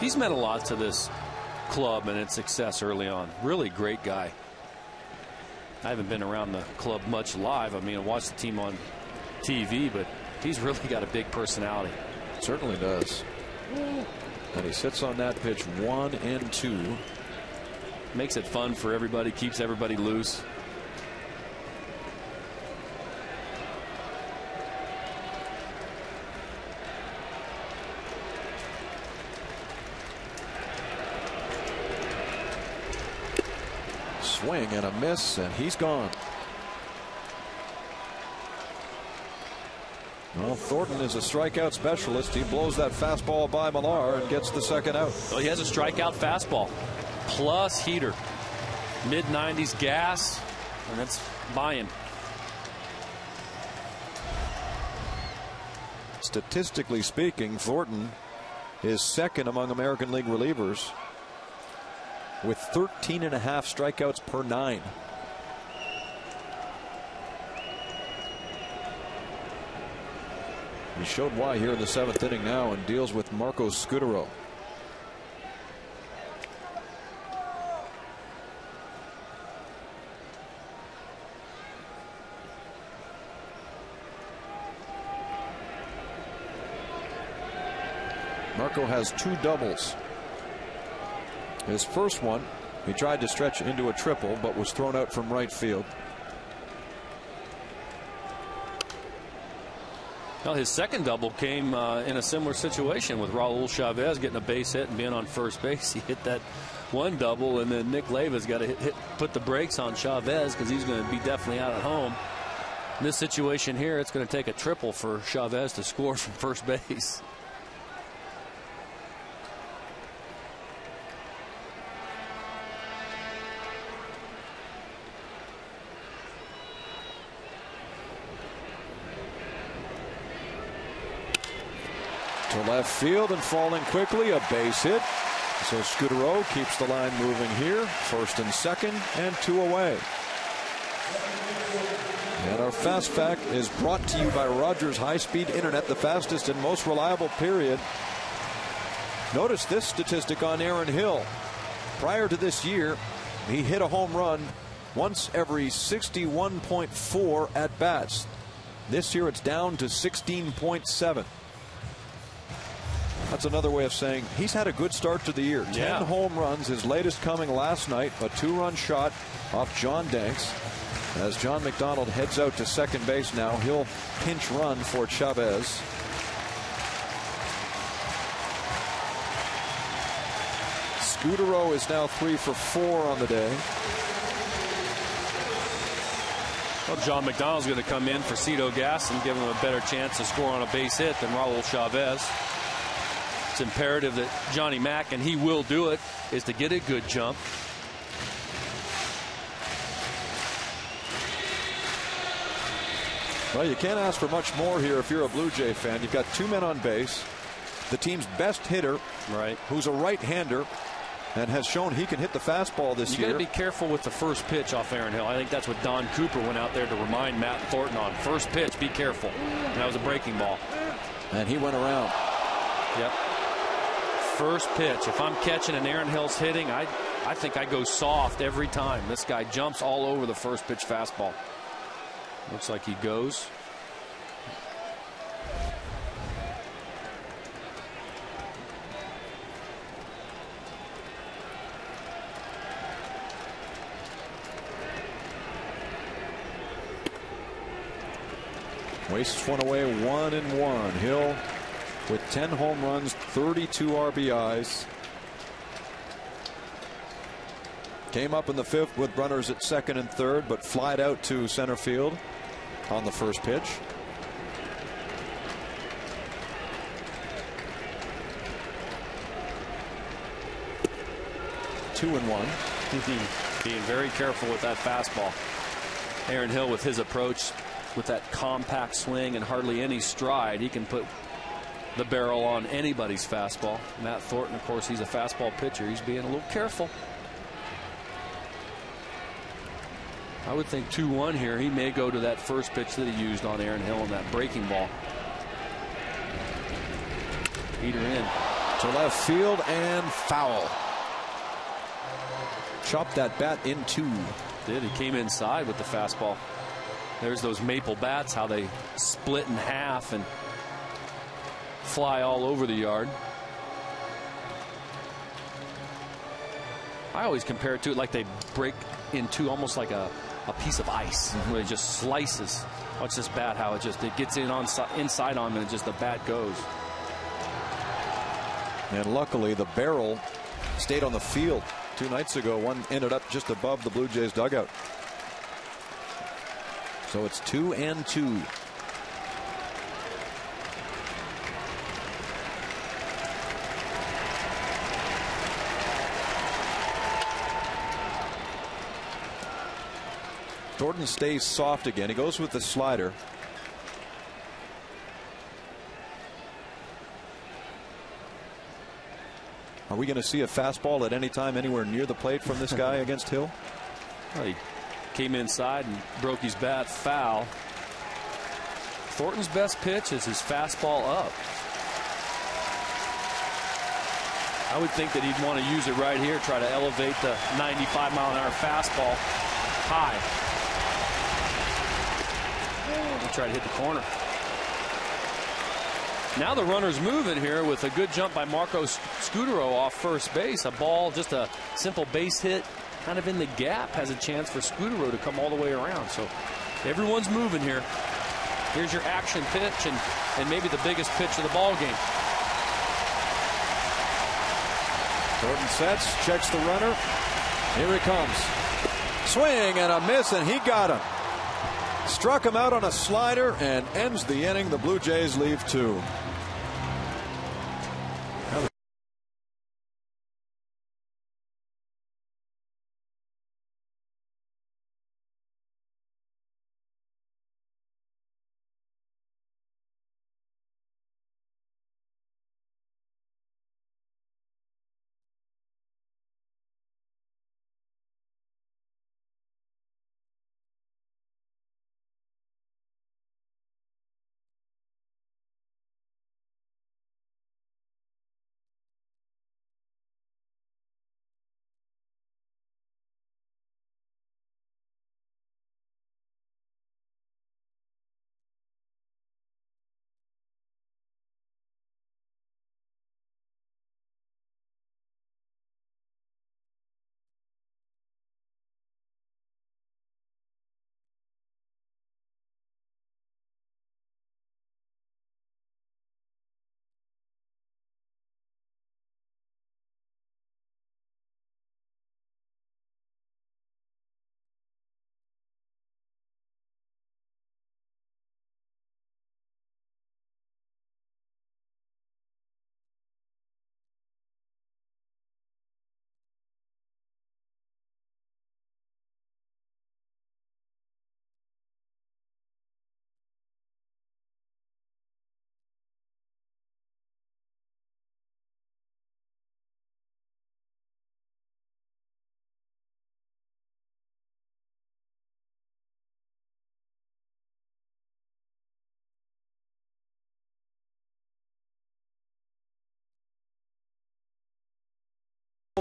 He's meant a lot to this club and its success early on. Really great guy. I haven't been around the club much live. I mean, I watched the team on TV, but he's really got a big personality. Certainly does. And he sits on that pitch 1-2. Makes it fun for everybody, keeps everybody loose. Swing and a miss, and he's gone. Well, Thornton is a strikeout specialist. He blows that fastball by Millar and gets the second out. Well, he has a strikeout fastball plus heater, mid-90s gas, and that's buying. Statistically speaking, Thornton is second among American League relievers with 13.5 strikeouts per 9. He showed why here in the 7th inning now and deals with Marco Scutaro. Marco has 2 doubles. His first one, he tried to stretch into a triple, but was thrown out from right field. Well, his second double came in a similar situation with Raul Chavez getting a base hit and being on first base. He hit that one double, and then Nick Leiva's got to put the brakes on Chavez because he's going to be definitely out at home. In this situation here, it's going to take a triple for Chavez to score from first base. To left field and falling quickly, a base hit. So Scutaro keeps the line moving here. First and second, and 2 away. And our Fast Fact is brought to you by Rogers High-Speed Internet, the fastest and most reliable, period. Notice this statistic on Aaron Hill. Prior to this year, he hit a home run once every 61.4 at-bats. This year it's down to 16.7. That's another way of saying he's had a good start to the year. 10 home runs, his latest coming last night, a 2-run shot off John Danks. As John McDonald heads out to second base now, he'll pinch run for Chavez. Scutaro is now 3 for 4 on the day. Well, John McDonald's going to come in for Cito Gas and give him a better chance to score on a base hit than Raul Chavez. It's imperative that Johnny Mack, and he will do it, is to get a good jump. Well, you can't ask for much more here if you're a Blue Jay fan. You've got 2 men on base. The team's best hitter, who's a right-hander, and has shown he can hit the fastball this year. You got to be careful with the first pitch off Aaron Hill. I think that's what Don Cooper went out there to remind Matt Thornton on. First pitch, be careful. And that was a breaking ball. And he went around. Yep. First pitch. If I'm catching and Aaron Hill's hitting, I think I go soft every time. This guy jumps all over the first pitch fastball. Looks like he goes. Wastes one away, 1-1. Hill with 10 home runs, 32 RBIs. Came up in the 5th with runners at second and third, but flied out to center field on the first pitch. Two and 1. Being very careful with that fastball. Aaron Hill, with his approach, with that compact swing and hardly any stride, he can put the barrel on anybody's fastball. Matt Thornton, of course, he's a fastball pitcher. He's being a little careful. I would think 2-1 here. He may go to that first pitch that he used on Aaron Hill in that breaking ball. Heater in. To left field and foul. Chopped that bat in 2. did. He came inside with the fastball. There's those maple bats, how they split in half and fly all over the yard. I always compare it to it like they break into almost like a piece of ice, where it just slices. Watch this bat, how it gets inside on him, and just the bat goes. And luckily the barrel stayed on the field. 2 nights ago, one ended up just above the Blue Jays dugout. So it's 2-2. Thornton stays soft again. He goes with the slider. Are we going to see a fastball at any time anywhere near the plate from this guy against Hill? Well, he came inside and broke his bat foul. Thornton's best pitch is his fastball up. I would think that he'd want to use it right here, try to elevate the 95-mile-an-hour fastball high. He'll try to hit the corner. Now the runner's moving here with a good jump by Marco Scudero off first base. A ball, just a simple base hit, kind of in the gap, has a chance for Scudero to come all the way around. So everyone's moving here. Here's your action pitch and maybe the biggest pitch of the ball game. Thornton sets, checks the runner. Here he comes. Swing and a miss, and he got him. Struck him out on a slider and ends the inning. The Blue Jays leave 2.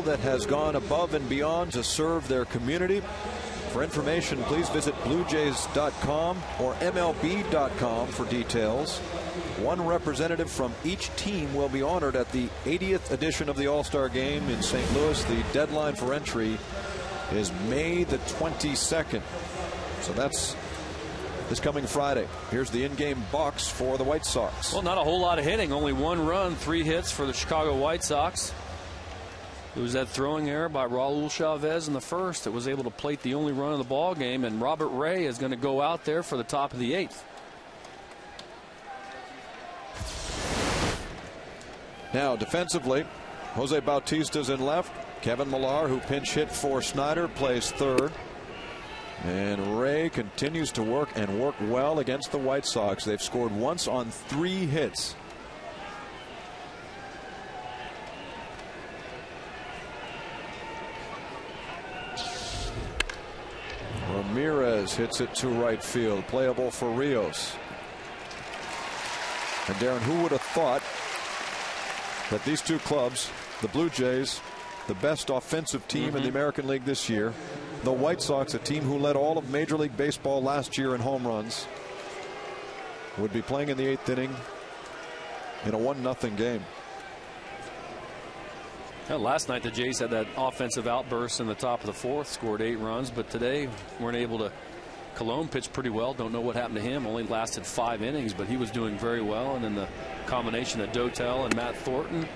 That has gone above and beyond to serve their community. For information, please visit bluejays.com or mlb.com for details. One representative from each team will be honored at the 80th edition of the All-Star Game in St. Louis. The deadline for entry is May the 22nd. So that's this coming Friday. Here's the in-game box for the White Sox. Well, not a whole lot of hitting. Only 1 run, 3 hits for the Chicago White Sox. It was that throwing error by Raul Chavez in the first that was able to plate the only run of the ball game, and Robert Ray is going to go out there for the top of the 8th. Now defensively, Jose Bautista's in left. Kevin Millar, who pinch hit for Snyder, plays third. And Ray continues to work and work well against the White Sox. They've scored once on 3 hits. Ramirez hits it to right field. Playable for Rios. And Darren, who would have thought that these two clubs, the Blue Jays the best offensive team in the American League this year. The White Sox, a team who led all of Major League Baseball last year in home runs, would be playing in the 8th inning in a 1-0 game. Well, last night the Jays had that offensive outburst in the top of the 4th, scored 8 runs, but today weren't able to. Colon pitched pretty well. Don't know what happened to him. Only lasted 5 innings, but he was doing very well. And then the combination of Dotel and Matt Thornton.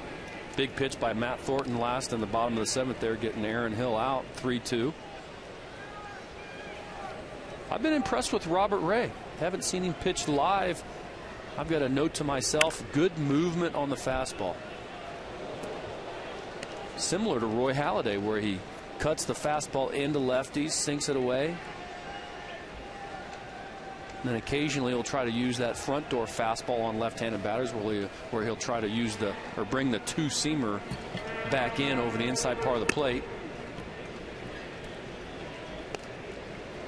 Big pitch by Matt Thornton last in the bottom of the 7th there, getting Aaron Hill out, 3-2. I've been impressed with Robert Ray. Haven't seen him pitch live. I've got a note to myself, good movement on the fastball. Similar to Roy Halladay, where he cuts the fastball into lefties, sinks it away. And then occasionally he'll try to use that front door fastball on left-handed batters where he'll try to use bring the 2-seamer back in over the inside part of the plate.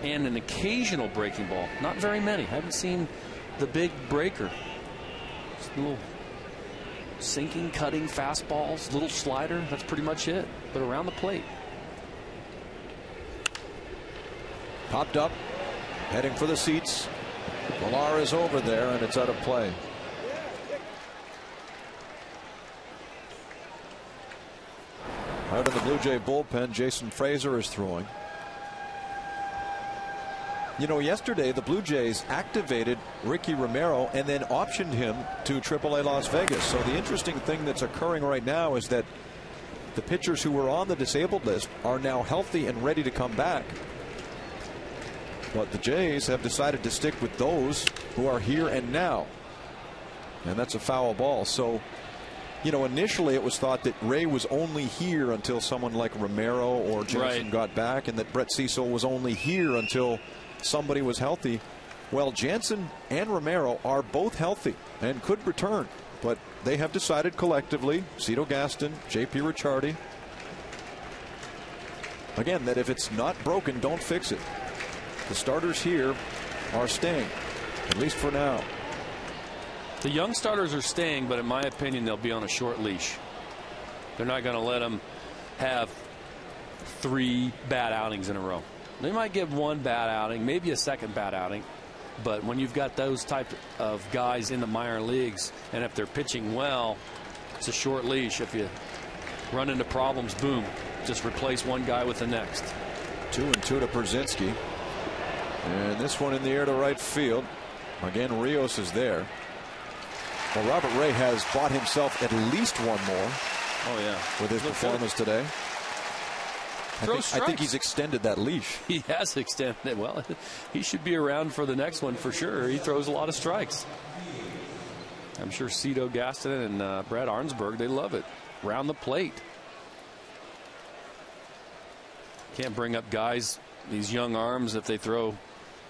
And an occasional breaking ball. Not very many. Haven't seen the big breaker. Just little sinking, cutting fastballs, little slider. That's pretty much it. But around the plate. Popped up, heading for the seats. Millar is over there, and it's out of play. Out of the Blue Jay bullpen, Jason Frazier is throwing. You know, yesterday the Blue Jays activated Ricky Romero and then optioned him to AAA Las Vegas. So the interesting thing that's occurring right now is that the pitchers who were on the disabled list are now healthy and ready to come back. But the Jays have decided to stick with those who are here and now. And that's a foul ball. So, you know, initially it was thought that Ray was only here until someone like Romero or Jensen got back, and that Brett Cecil was only here until somebody was healthy. Well, Jansen and Romero are both healthy and could return, but they have decided collectively, Cito Gaston, J.P. Ricciardi, again, that if it's not broken, don't fix it. The starters here are staying, at least for now. The young starters are staying, but in my opinion, they'll be on a short leash. They're not going to let them have 3 bad outings in a row. They might give 1 bad outing, maybe a second bad outing. But when you've got those type of guys in the minor leagues, and if they're pitching well, it's a short leash. If you run into problems, boom, just replace one guy with the next. 2-2 to Brzezinski. And this one in the air to right field. Again, Rios is there. Well, Robert Ray has bought himself at least 1 more. Oh, yeah. With his performance today. I think he's extended that leash. He has extended it. Well, he should be around for the next one for sure. He throws a lot of strikes. I'm sure Cito Gaston and Brad Arnsberg, they love it. Round the plate. Can't bring up guys, these young arms, if they throw.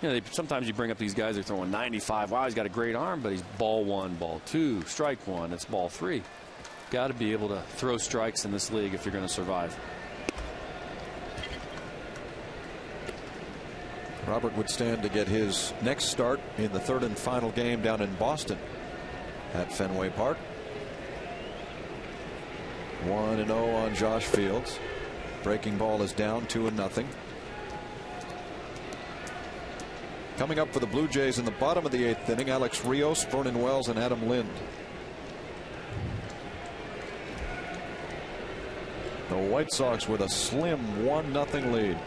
You know, sometimes you bring up these guys, they're throwing 95. Wow, he's got a great arm, but he's ball 1, ball 2, strike 1. It's ball 3. Got to be able to throw strikes in this league if you're going to survive. Robert would stand to get his next start in the 3rd and final game down in Boston at Fenway Park. 1-0 on Josh Fields. Breaking ball is down 2-0. Coming up for the Blue Jays in the bottom of the 8th inning, Alex Rios, Vernon Wells, and Adam Lind. The White Sox with a slim 1-0 lead.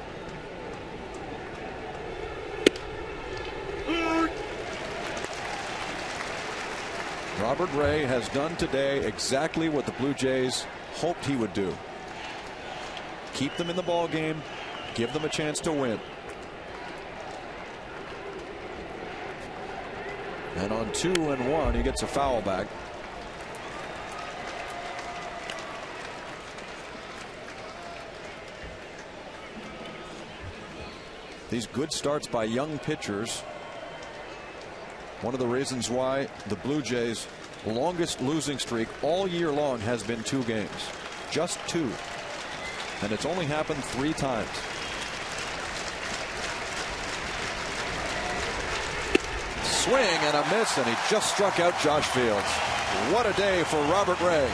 Robert Ray has done today exactly what the Blue Jays hoped he would do. Keep them in the ball game, give them a chance to win. And on 2-1, he gets a foul back. These good starts by young pitchers. One of the reasons why the Blue Jays' longest losing streak all year long has been 2 games. Just 2. And it's only happened 3 times. Swing and a miss, and he just struck out Josh Fields. What a day for Robert Ray.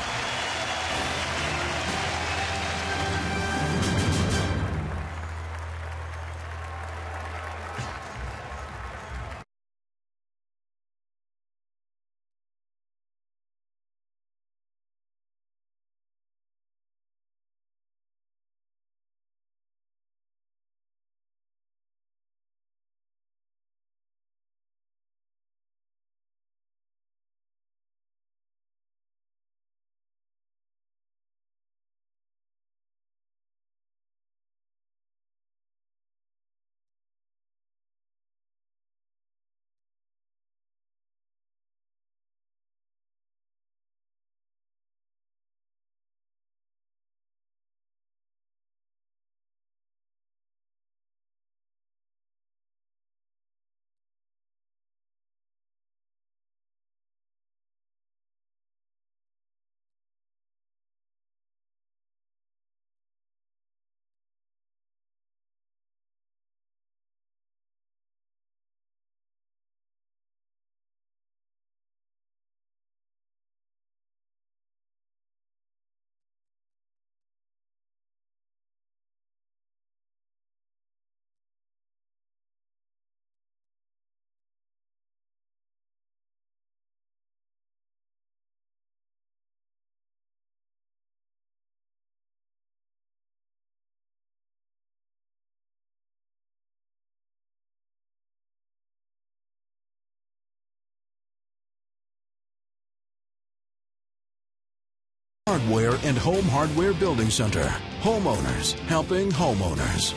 Hardware and Home Hardware Building Center. Homeowners helping homeowners.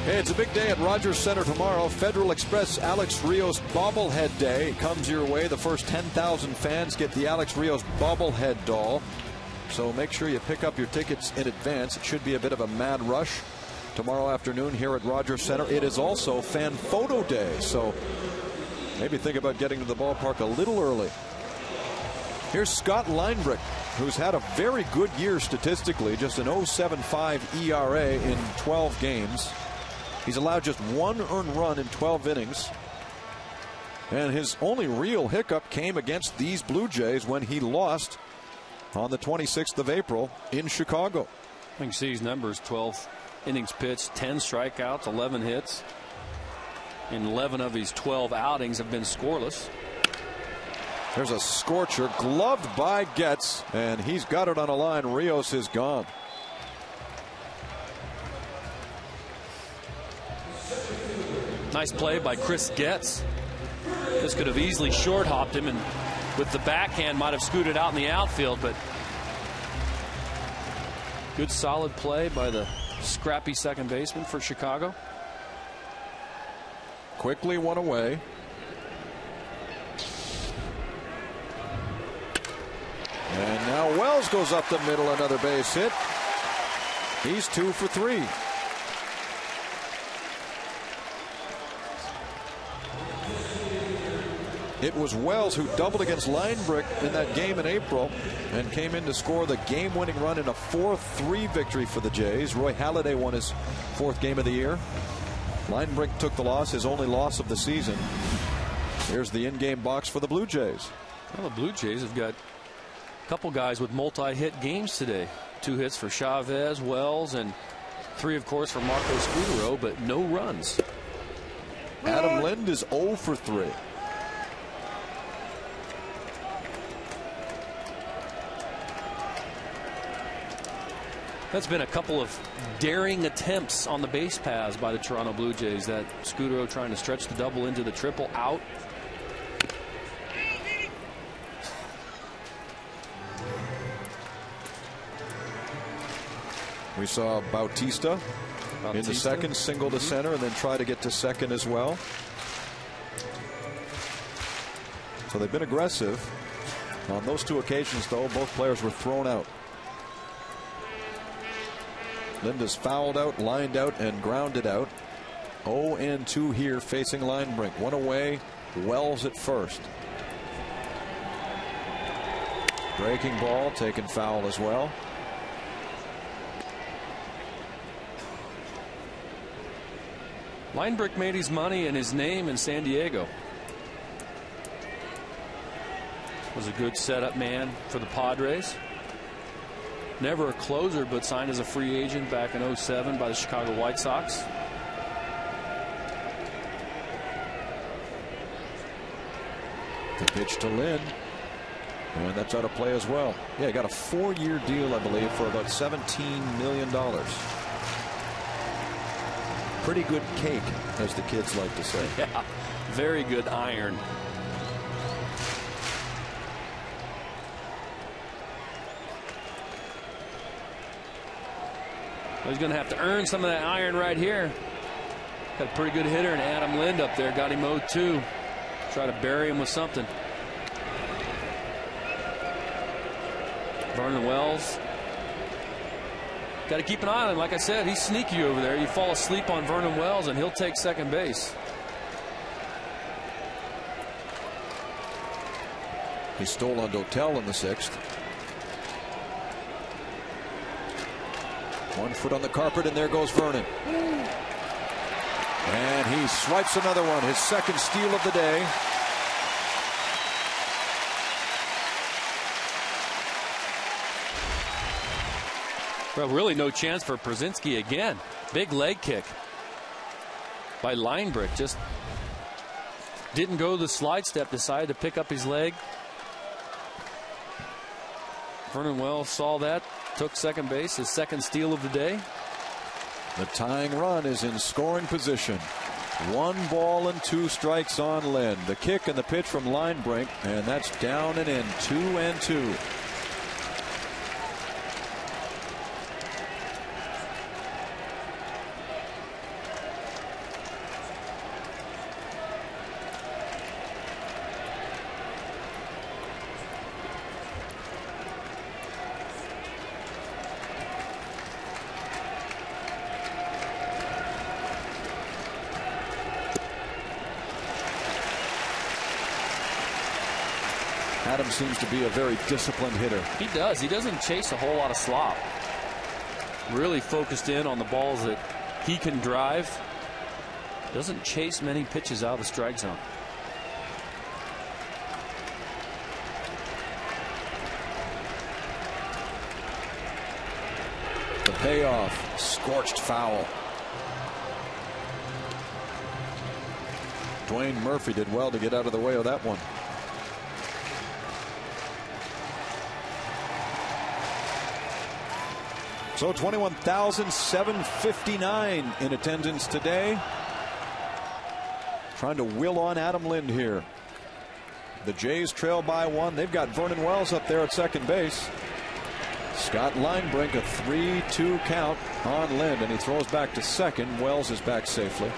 Hey, it's a big day at Rogers Center tomorrow. Federal Express Alex Rios Bobblehead Day comes your way. The first 10,000 fans get the Alex Rios bobblehead doll. So make sure you pick up your tickets in advance. It should be a bit of a mad rush tomorrow afternoon here at Rogers Center. It is also Fan Photo Day, so maybe think about getting to the ballpark a little early. Here's Scott Linebrick, who's had a very good year statistically, just an 0.75 ERA in 12 games. He's allowed just one earned run in 12 innings. And his only real hiccup came against these Blue Jays when he lost on the 26th of April in Chicago. You can see his numbers: 12 innings pitched, 10 strikeouts, 11 hits. And 11 of his 12 outings have been scoreless. There's a scorcher, gloved by Getz, and he's got it on a line. Rios is gone. Nice play by Chris Getz. This could have easily short hopped him, and with the backhand might have scooted out in the outfield, but good solid play by the scrappy second baseman for Chicago. Quickly one away. And now Wells goes up the middle, another base hit. He's 2 for 3. It was Wells who doubled against Linebrick in that game in April and came in to score the game-winning run in a 4-3 victory for the Jays. Roy Halladay won his 4th game of the year. Linebrick took the loss, his only loss of the season. Here's the in-game box for the Blue Jays. Well, the Blue Jays have got a couple guys with multi-hit games today. 2 hits for Chavez, Wells, and 3, of course, for Marco Scudero, but no runs. Adam Lind is 0 for 3. That's been a couple of daring attempts on the base paths by the Toronto Blue Jays. That Scudero trying to stretch the double into the triple, out. We saw Bautista in the second, single to center, and then try to get to second as well. So they've been aggressive. On those 2 occasions, though, both players were thrown out. Linda's fouled out, lined out, and grounded out. 0-2 here facing Linebrick. 1 away, Wells at first. Breaking ball, taken foul as well. Linebrick made his money and his name in San Diego. Was a good setup man for the Padres. Never a closer, but signed as a free agent back in 07 by the Chicago White Sox. The pitch to Lynn. And that's out of play as well. Yeah, he got a 4-year deal, I believe, for about $17 million. Pretty good cake, as the kids like to say. Yeah, very good iron. He's going to have to earn some of that iron right here. Got a pretty good hitter, and Adam Lind up there got him 0-2. Try to bury him with something. Vernon Wells. Got to keep an eye on him. Like I said, he's sneaky over there. You fall asleep on Vernon Wells, and he'll take second base. He stole on Dotel in the 6th. 1 foot on the carpet, and there goes Vernon. And he swipes another one, his 2nd steal of the day. Well, really no chance for Przinsky again. Big leg kick by Linebrick. Just didn't go the slide step, decided to pick up his leg. Vernon Wells saw that, took second base, his 2nd steal of the day. The tying run is in scoring position. 1 ball and 2 strikes on Lind. The kick and the pitch from Linebrink, and that's down and in. 2-2. Adams seems to be a very disciplined hitter. He does. He doesn't chase a whole lot of slop. Really focused in on the balls that he can drive. Doesn't chase many pitches out of the strike zone. The payoff, scorched foul. Dwayne Murphy did well to get out of the way of that one. So 21,759 in attendance today. Trying to will on Adam Lind here. The Jays trail by 1. They've got Vernon Wells up there at second base. Scott Linebrink, a 3-2 count on Lind, and he throws back to second. Wells is back safely.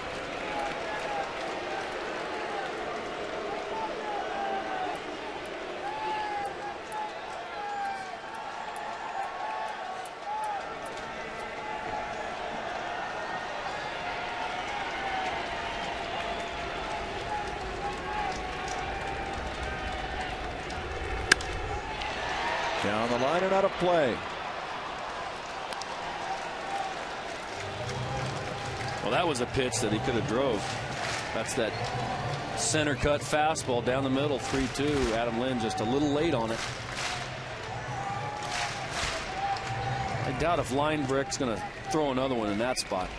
Down the line and out of play. Well, that was a pitch that he could have drove. That's that center cut fastball down the middle, 3-2. Adam Lind just a little late on it. I doubt if Linebrick's going to throw another one in that spot.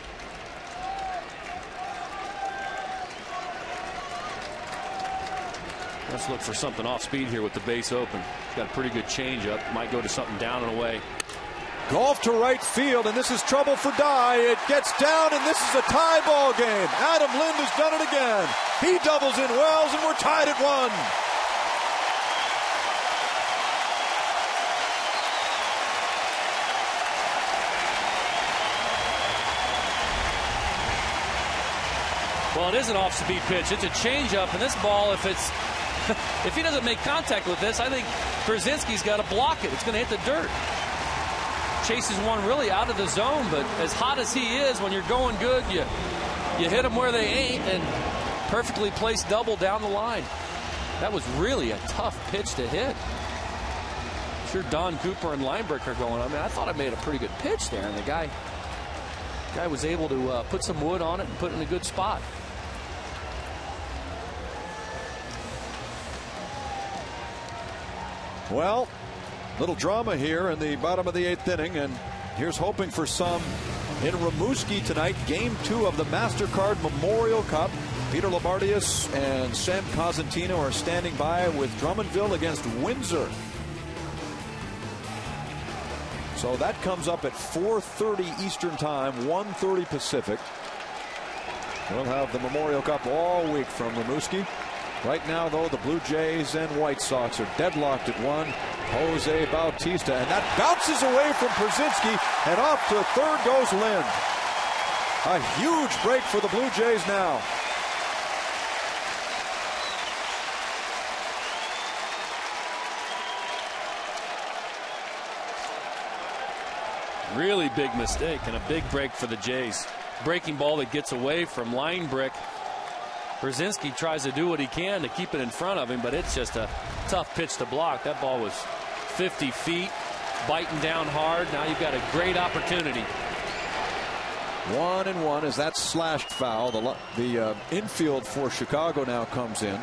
Let's look for something off speed here with the base open. He's got a pretty good changeup. Might go to something down and away. Golf to right field, and this is trouble for Dye. It gets down, and this is a tie ball game. Adam Lind has done it again. He doubles in Wells, and we're tied at 1. Well, it is an off-speed pitch. It's a changeup, and this ball, if he doesn't make contact with this, I think Brzezinski's got to block it. It's going to hit the dirt. Chases one really out of the zone, but as hot as he is, when you're going good, you hit them where they ain't, and perfectly placed double down the line. That was really a tough pitch to hit. I'm sure Don Cooper and Linebrink are going, I mean, I thought I made a pretty good pitch there, and the guy was able to put some wood on it and put it in a good spot. Well, little drama here in the bottom of the 8th inning, and here's hoping for some in Rimouski tonight. Game 2 of the MasterCard Memorial Cup. Peter Labardius and Sam Cosentino are standing by with Drummondville against Windsor. So that comes up at 4:30 Eastern Time, 1:30 Pacific. We'll have the Memorial Cup all week from Rimouski. Right now, though, the Blue Jays and White Sox are deadlocked at 1. Jose Bautista, and that bounces away from Brzezinski, and off to third goes Lind. A huge break for the Blue Jays now. Really big mistake and a big break for the Jays. Breaking ball that gets away from Linebrink. Brzezinski tries to do what he can to keep it in front of him, but it's just a tough pitch to block. That ball was 50 feet, biting down hard. Now you've got a great opportunity. 1-1 as that slashed foul. The infield for Chicago now comes in.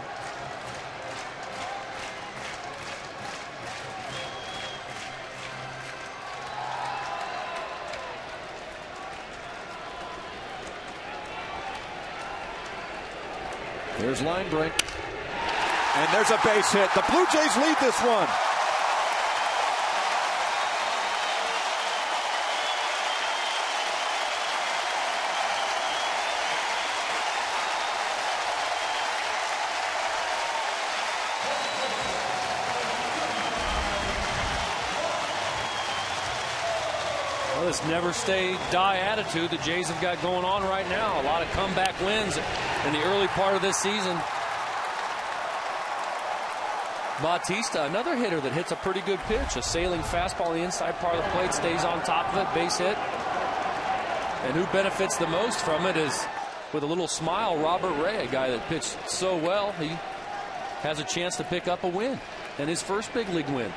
Here's Linebrink. And there's a base hit. The Blue Jays lead this one. this never say die attitude the Jays have got going on right now. A lot of comeback wins in the early part of this season. Bautista, another hitter that hits a pretty good pitch. A sailing fastball on the inside part of the plate, stays on top of it, base hit. And who benefits the most from it is, with a little smile, Robert Ray, a guy that pitched so well, he has a chance to pick up a win, and his first big league win.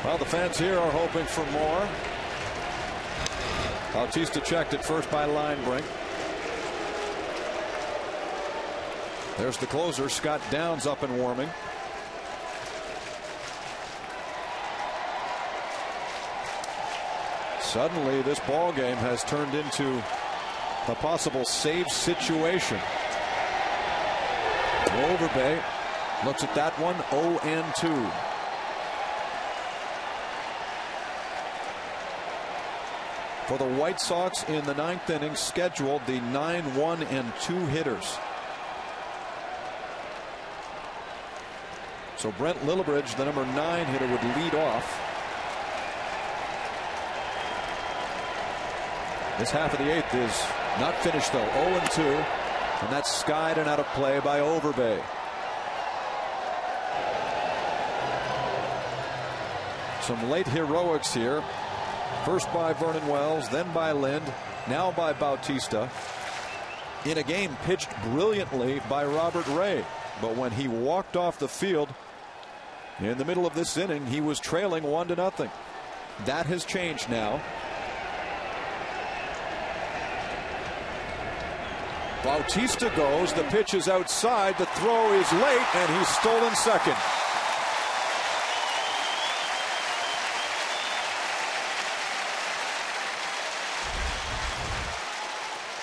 Well, the fans here are hoping for more. Bautista checked at first by Linebrink. There's the closer, Scott Downs, up and warming. Suddenly, this ball game has turned into a possible save situation. Overbay looks at that one, 0-2. For the White Sox in the 9th inning, scheduled the 9-1-2 hitters. So Brent Lillibridge, the number 9 hitter, would lead off. This half of the 8th is not finished, though. 0-2, and that's skied and out of play by Overbay. Some late heroics here. First by Vernon Wells, then by Lind, now by Bautista. In a game pitched brilliantly by Robert Ray. But when he walked off the field in the middle of this inning, he was trailing 1-0. That has changed now. Bautista goes. The pitch is outside. The throw is late, and he's stolen second.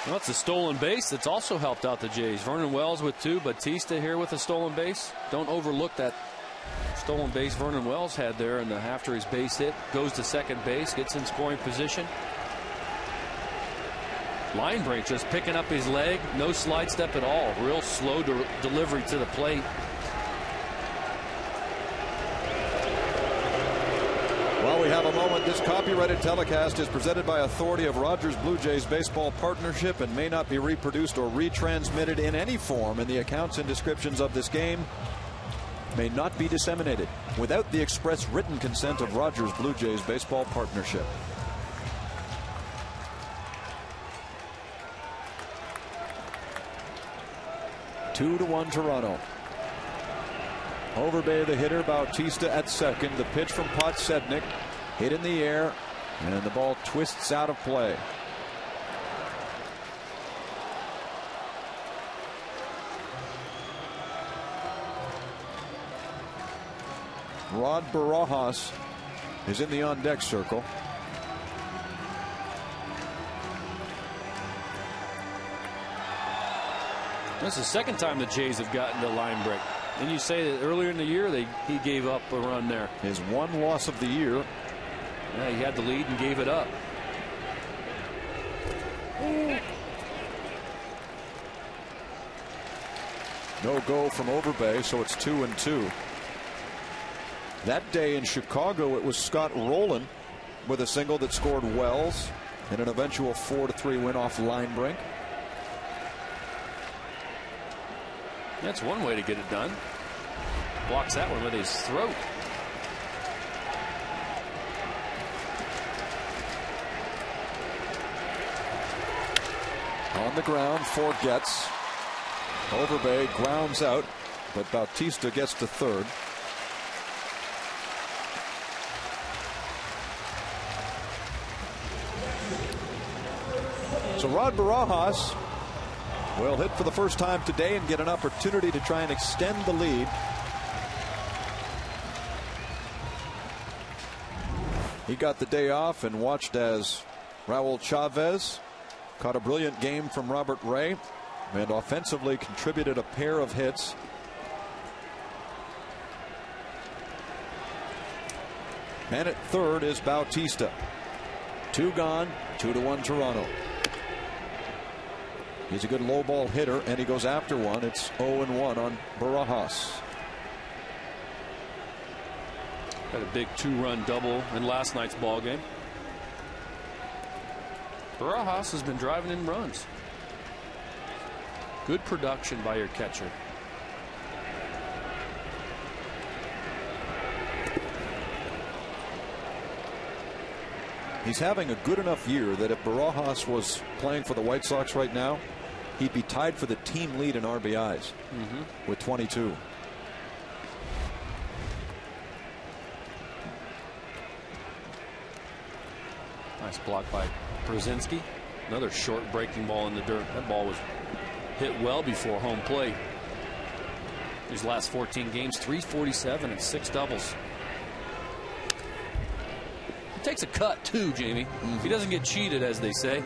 Well, it's a stolen base that's also helped out the Jays. Vernon Wells with 2, Bautista here with a stolen base. Don't overlook that stolen base Vernon Wells had there, and after his base hit, goes to second base, gets in scoring position. Linebrink just picking up his leg, no slide step at all. Real slow delivery to the plate. While we have a moment, this copyrighted telecast is presented by authority of Rogers Blue Jays Baseball Partnership and may not be reproduced or retransmitted in any form, and the accounts and descriptions of this game may not be disseminated without the express written consent of Rogers Blue Jays Baseball Partnership. Two to 1 Toronto. Overbay the hitter, Bautista at second. The pitch from Podsednik, hit in the air, and the ball twists out of play. Rod Barajas is in the on-deck circle. That's the second time the Jays have gotten to Linebrink. And you say that earlier in the year he gave up a run there. His one loss of the year. Yeah, he had the lead and gave it up. No go from Overbay, so it's 2-2. That day in Chicago, it was Scott Rowland with a single that scored Wells in an eventual 4-3 win off Linebrink. That's one way to get it done. Blocks that one with his throat. On the ground, Ford gets. Overbay grounds out, but Bautista gets to third. So Rod Barajas will hit for the first time today and get an opportunity to try and extend the lead. He got the day off and watched as Raul Chavez caught a brilliant game from Robert Ray and offensively contributed a pair of hits. And at third is Bautista. 2 gone, 2-1 Toronto. He's a good low ball hitter, and he goes after one. It's 0-1 on Barajas. Had a big 2-run double in last night's ball game. Barajas has been driving in runs. Good production by your catcher. He's having a good enough year that if Barajas was playing for the White Sox right now, he'd be tied for the team lead in RBIs with 22. Nice block by Brzezinski. Another short breaking ball in the dirt. That ball was hit well before home plate. His last 14 games, 347 and 6 doubles. He takes a cut too, Jamie. He doesn't get cheated, as they say.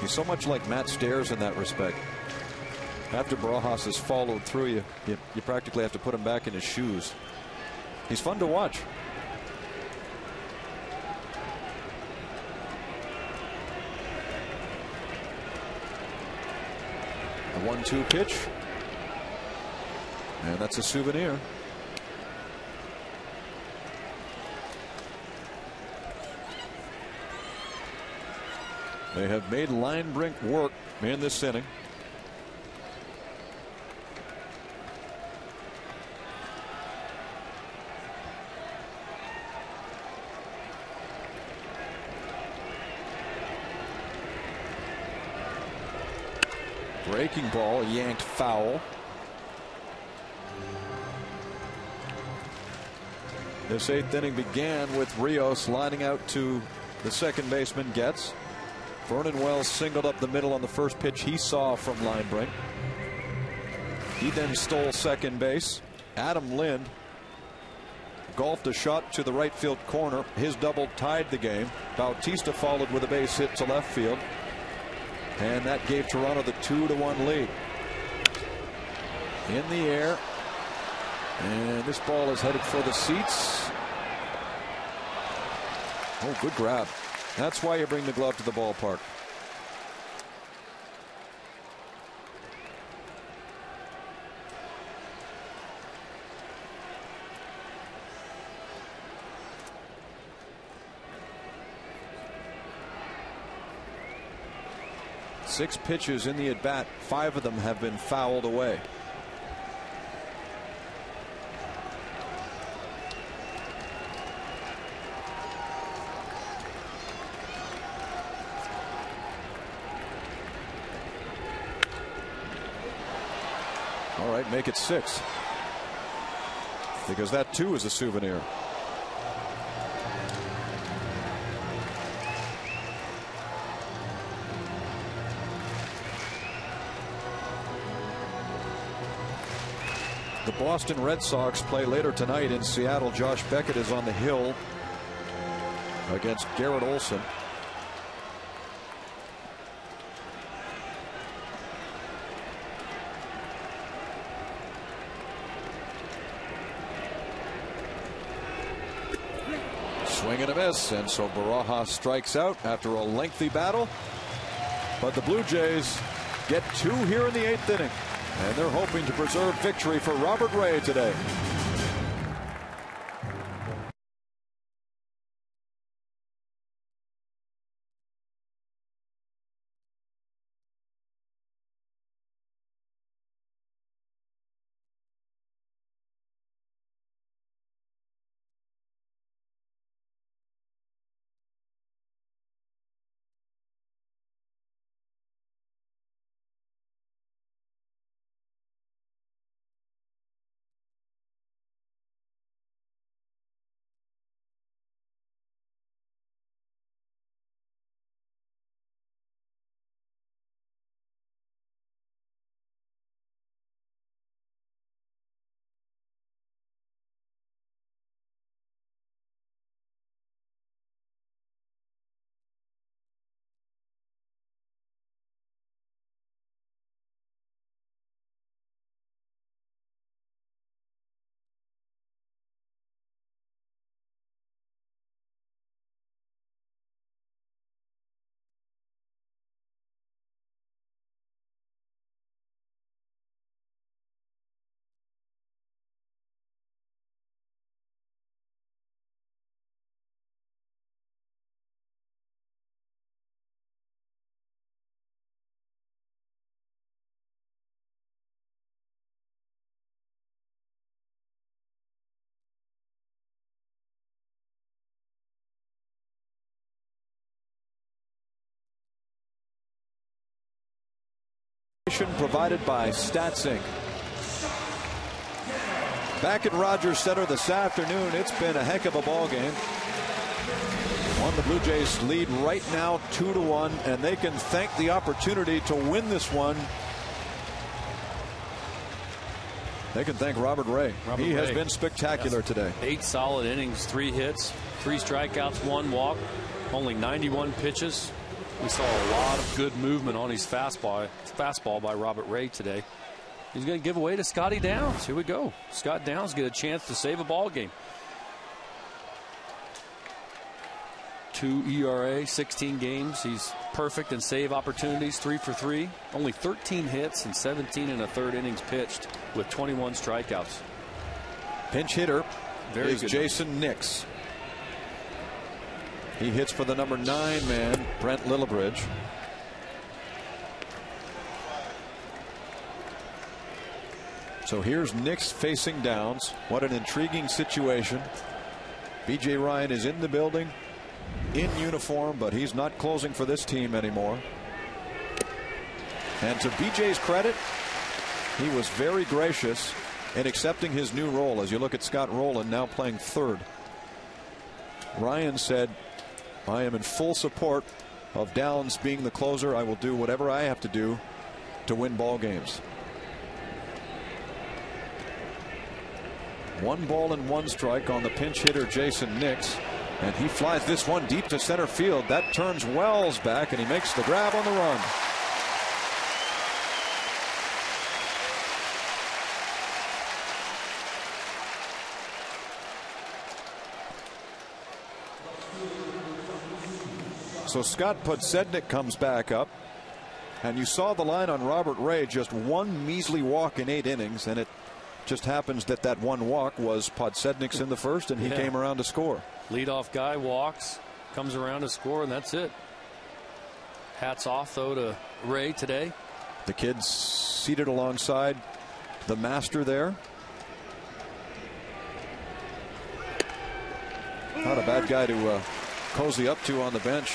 He's so much like Matt Stairs in that respect. After Barajas has followed through, you practically have to put him back in his shoes. He's fun to watch. A 1-2 pitch. And that's a souvenir. They have made Linebrink work in this inning. Breaking ball yanked foul. This 8th inning began with Rios lining out to the second baseman Getz. Vernon Wells singled up the middle on the first pitch he saw from Linebrink. He then stole second base. Adam Lind golfed a shot to the right field corner. His double tied the game. Bautista followed with a base hit to left field. And that gave Toronto the 2-1 lead. In the air. And this ball is headed for the seats. Oh, good grab. That's why you bring the glove to the ballpark. Six pitches in the at-bat. 5 of them have been fouled away. All right, make it 6. Because that too is a souvenir. The Boston Red Sox play later tonight in Seattle. Josh Beckett is on the hill against Garrett Olson. Swing and a miss, and so Barajas strikes out after a lengthy battle. But the Blue Jays get 2 here in the 8th inning. And they're hoping to preserve victory for Robert Ray today. Provided by StatsInc. Back at Rogers Center this afternoon, it's been a heck of a ball game. The Blue Jays lead right now 2-1, and they can thank the opportunity to win this one. They can thank Robert Ray. He has been spectacular today. 8 solid innings, 3 hits, 3 strikeouts, 1 walk, only 91 pitches. We saw a lot of good movement on his fastball by Robert Ray today. He's going to give away to Scotty Downs. Here we go. Scott Downs get a chance to save a ball game. 2 ERA, 16 games. He's perfect in save opportunities, 3 for 3. Only 13 hits and 17 1/3 innings pitched with 21 strikeouts. Pinch hitter is Jason Nix. He hits for the number 9 man, Brent Lillibridge. So here's Nix facing Downs. What an intriguing situation. B.J. Ryan is in the building in uniform, but he's not closing for this team anymore. And to B.J.'s credit, he was very gracious in accepting his new role. As you look at Scott Rowland now playing third, Ryan said, I am in full support of Downs being the closer. I will do whatever I have to do to win ball games. 1 ball and 1 strike on the pinch hitter Jason Nix, and he flies this one deep to center field. That turns Wells back, and he makes the grab on the run. So Scott Podsednik comes back up, and you saw the line on Robert Ray, just 1 measly walk in 8 innings, and it just happens that that 1 walk was Podsednik's in the first, and he came around to score. Leadoff guy walks, comes around to score, and that's it. Hats off, though, to Ray today. The kid's seated alongside the master there. Not a bad guy to cozy up to on the bench.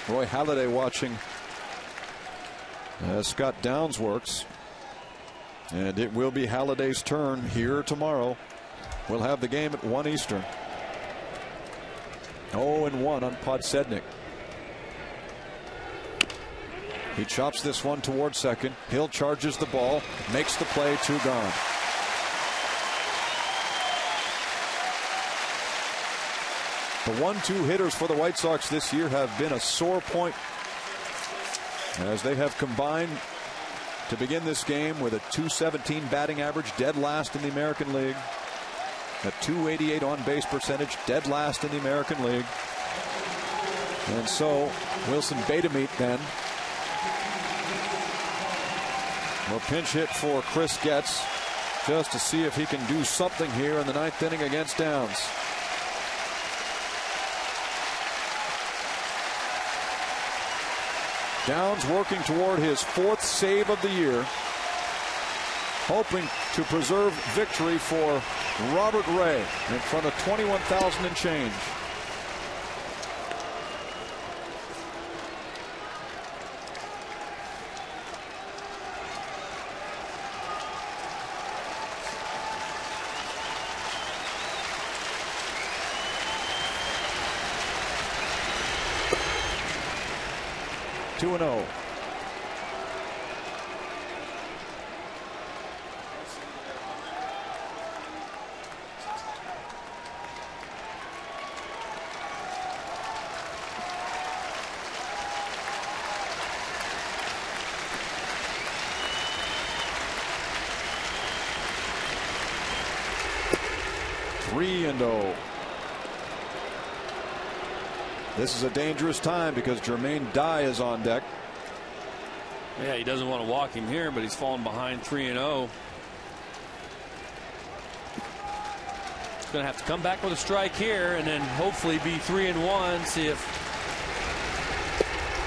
Roy Halladay watching as Scott Downs works. And it will be Halladay's turn here tomorrow. We'll have the game at 1 Eastern. 0-1 on Podsednik. He chops this one towards second. Hill charges the ball, makes the play, 2 gone. The 1-2 hitters for the White Sox this year have been a sore point, as they have combined to begin this game with a .217 batting average, dead last in the American League. A .288 on base percentage, dead last in the American League. And so Wilson Betameet then will pinch hit for Chris Getz, just to see if he can do something here in the 9th inning against Downs. Downs working toward his 4th save of the year, hoping to preserve victory for Robert Ray in front of 21,000 and change. Two and 0. This is a dangerous time because Jermaine Dye is on deck. Yeah, he doesn't want to walk him here, but he's fallen behind 3-0. He's going to have to come back with a strike here and then hopefully be 3-1. See if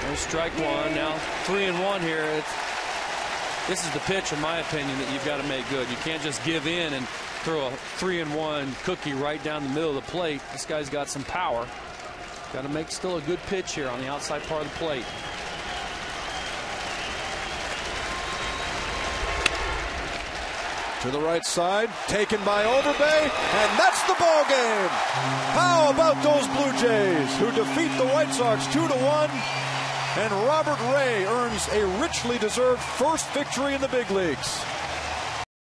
there's strike 1. Now 3-1 here. This is the pitch, in my opinion, that you've got to make good. You can't just give in and throw a 3-1 cookie right down the middle of the plate. This guy's got some power. Got to make still a good pitch here on the outside part of the plate. To the right side, taken by Overbay, and that's the ball game. How about those Blue Jays, who defeat the White Sox 2-1, and Robert Ray earns a richly deserved first victory in the big leagues.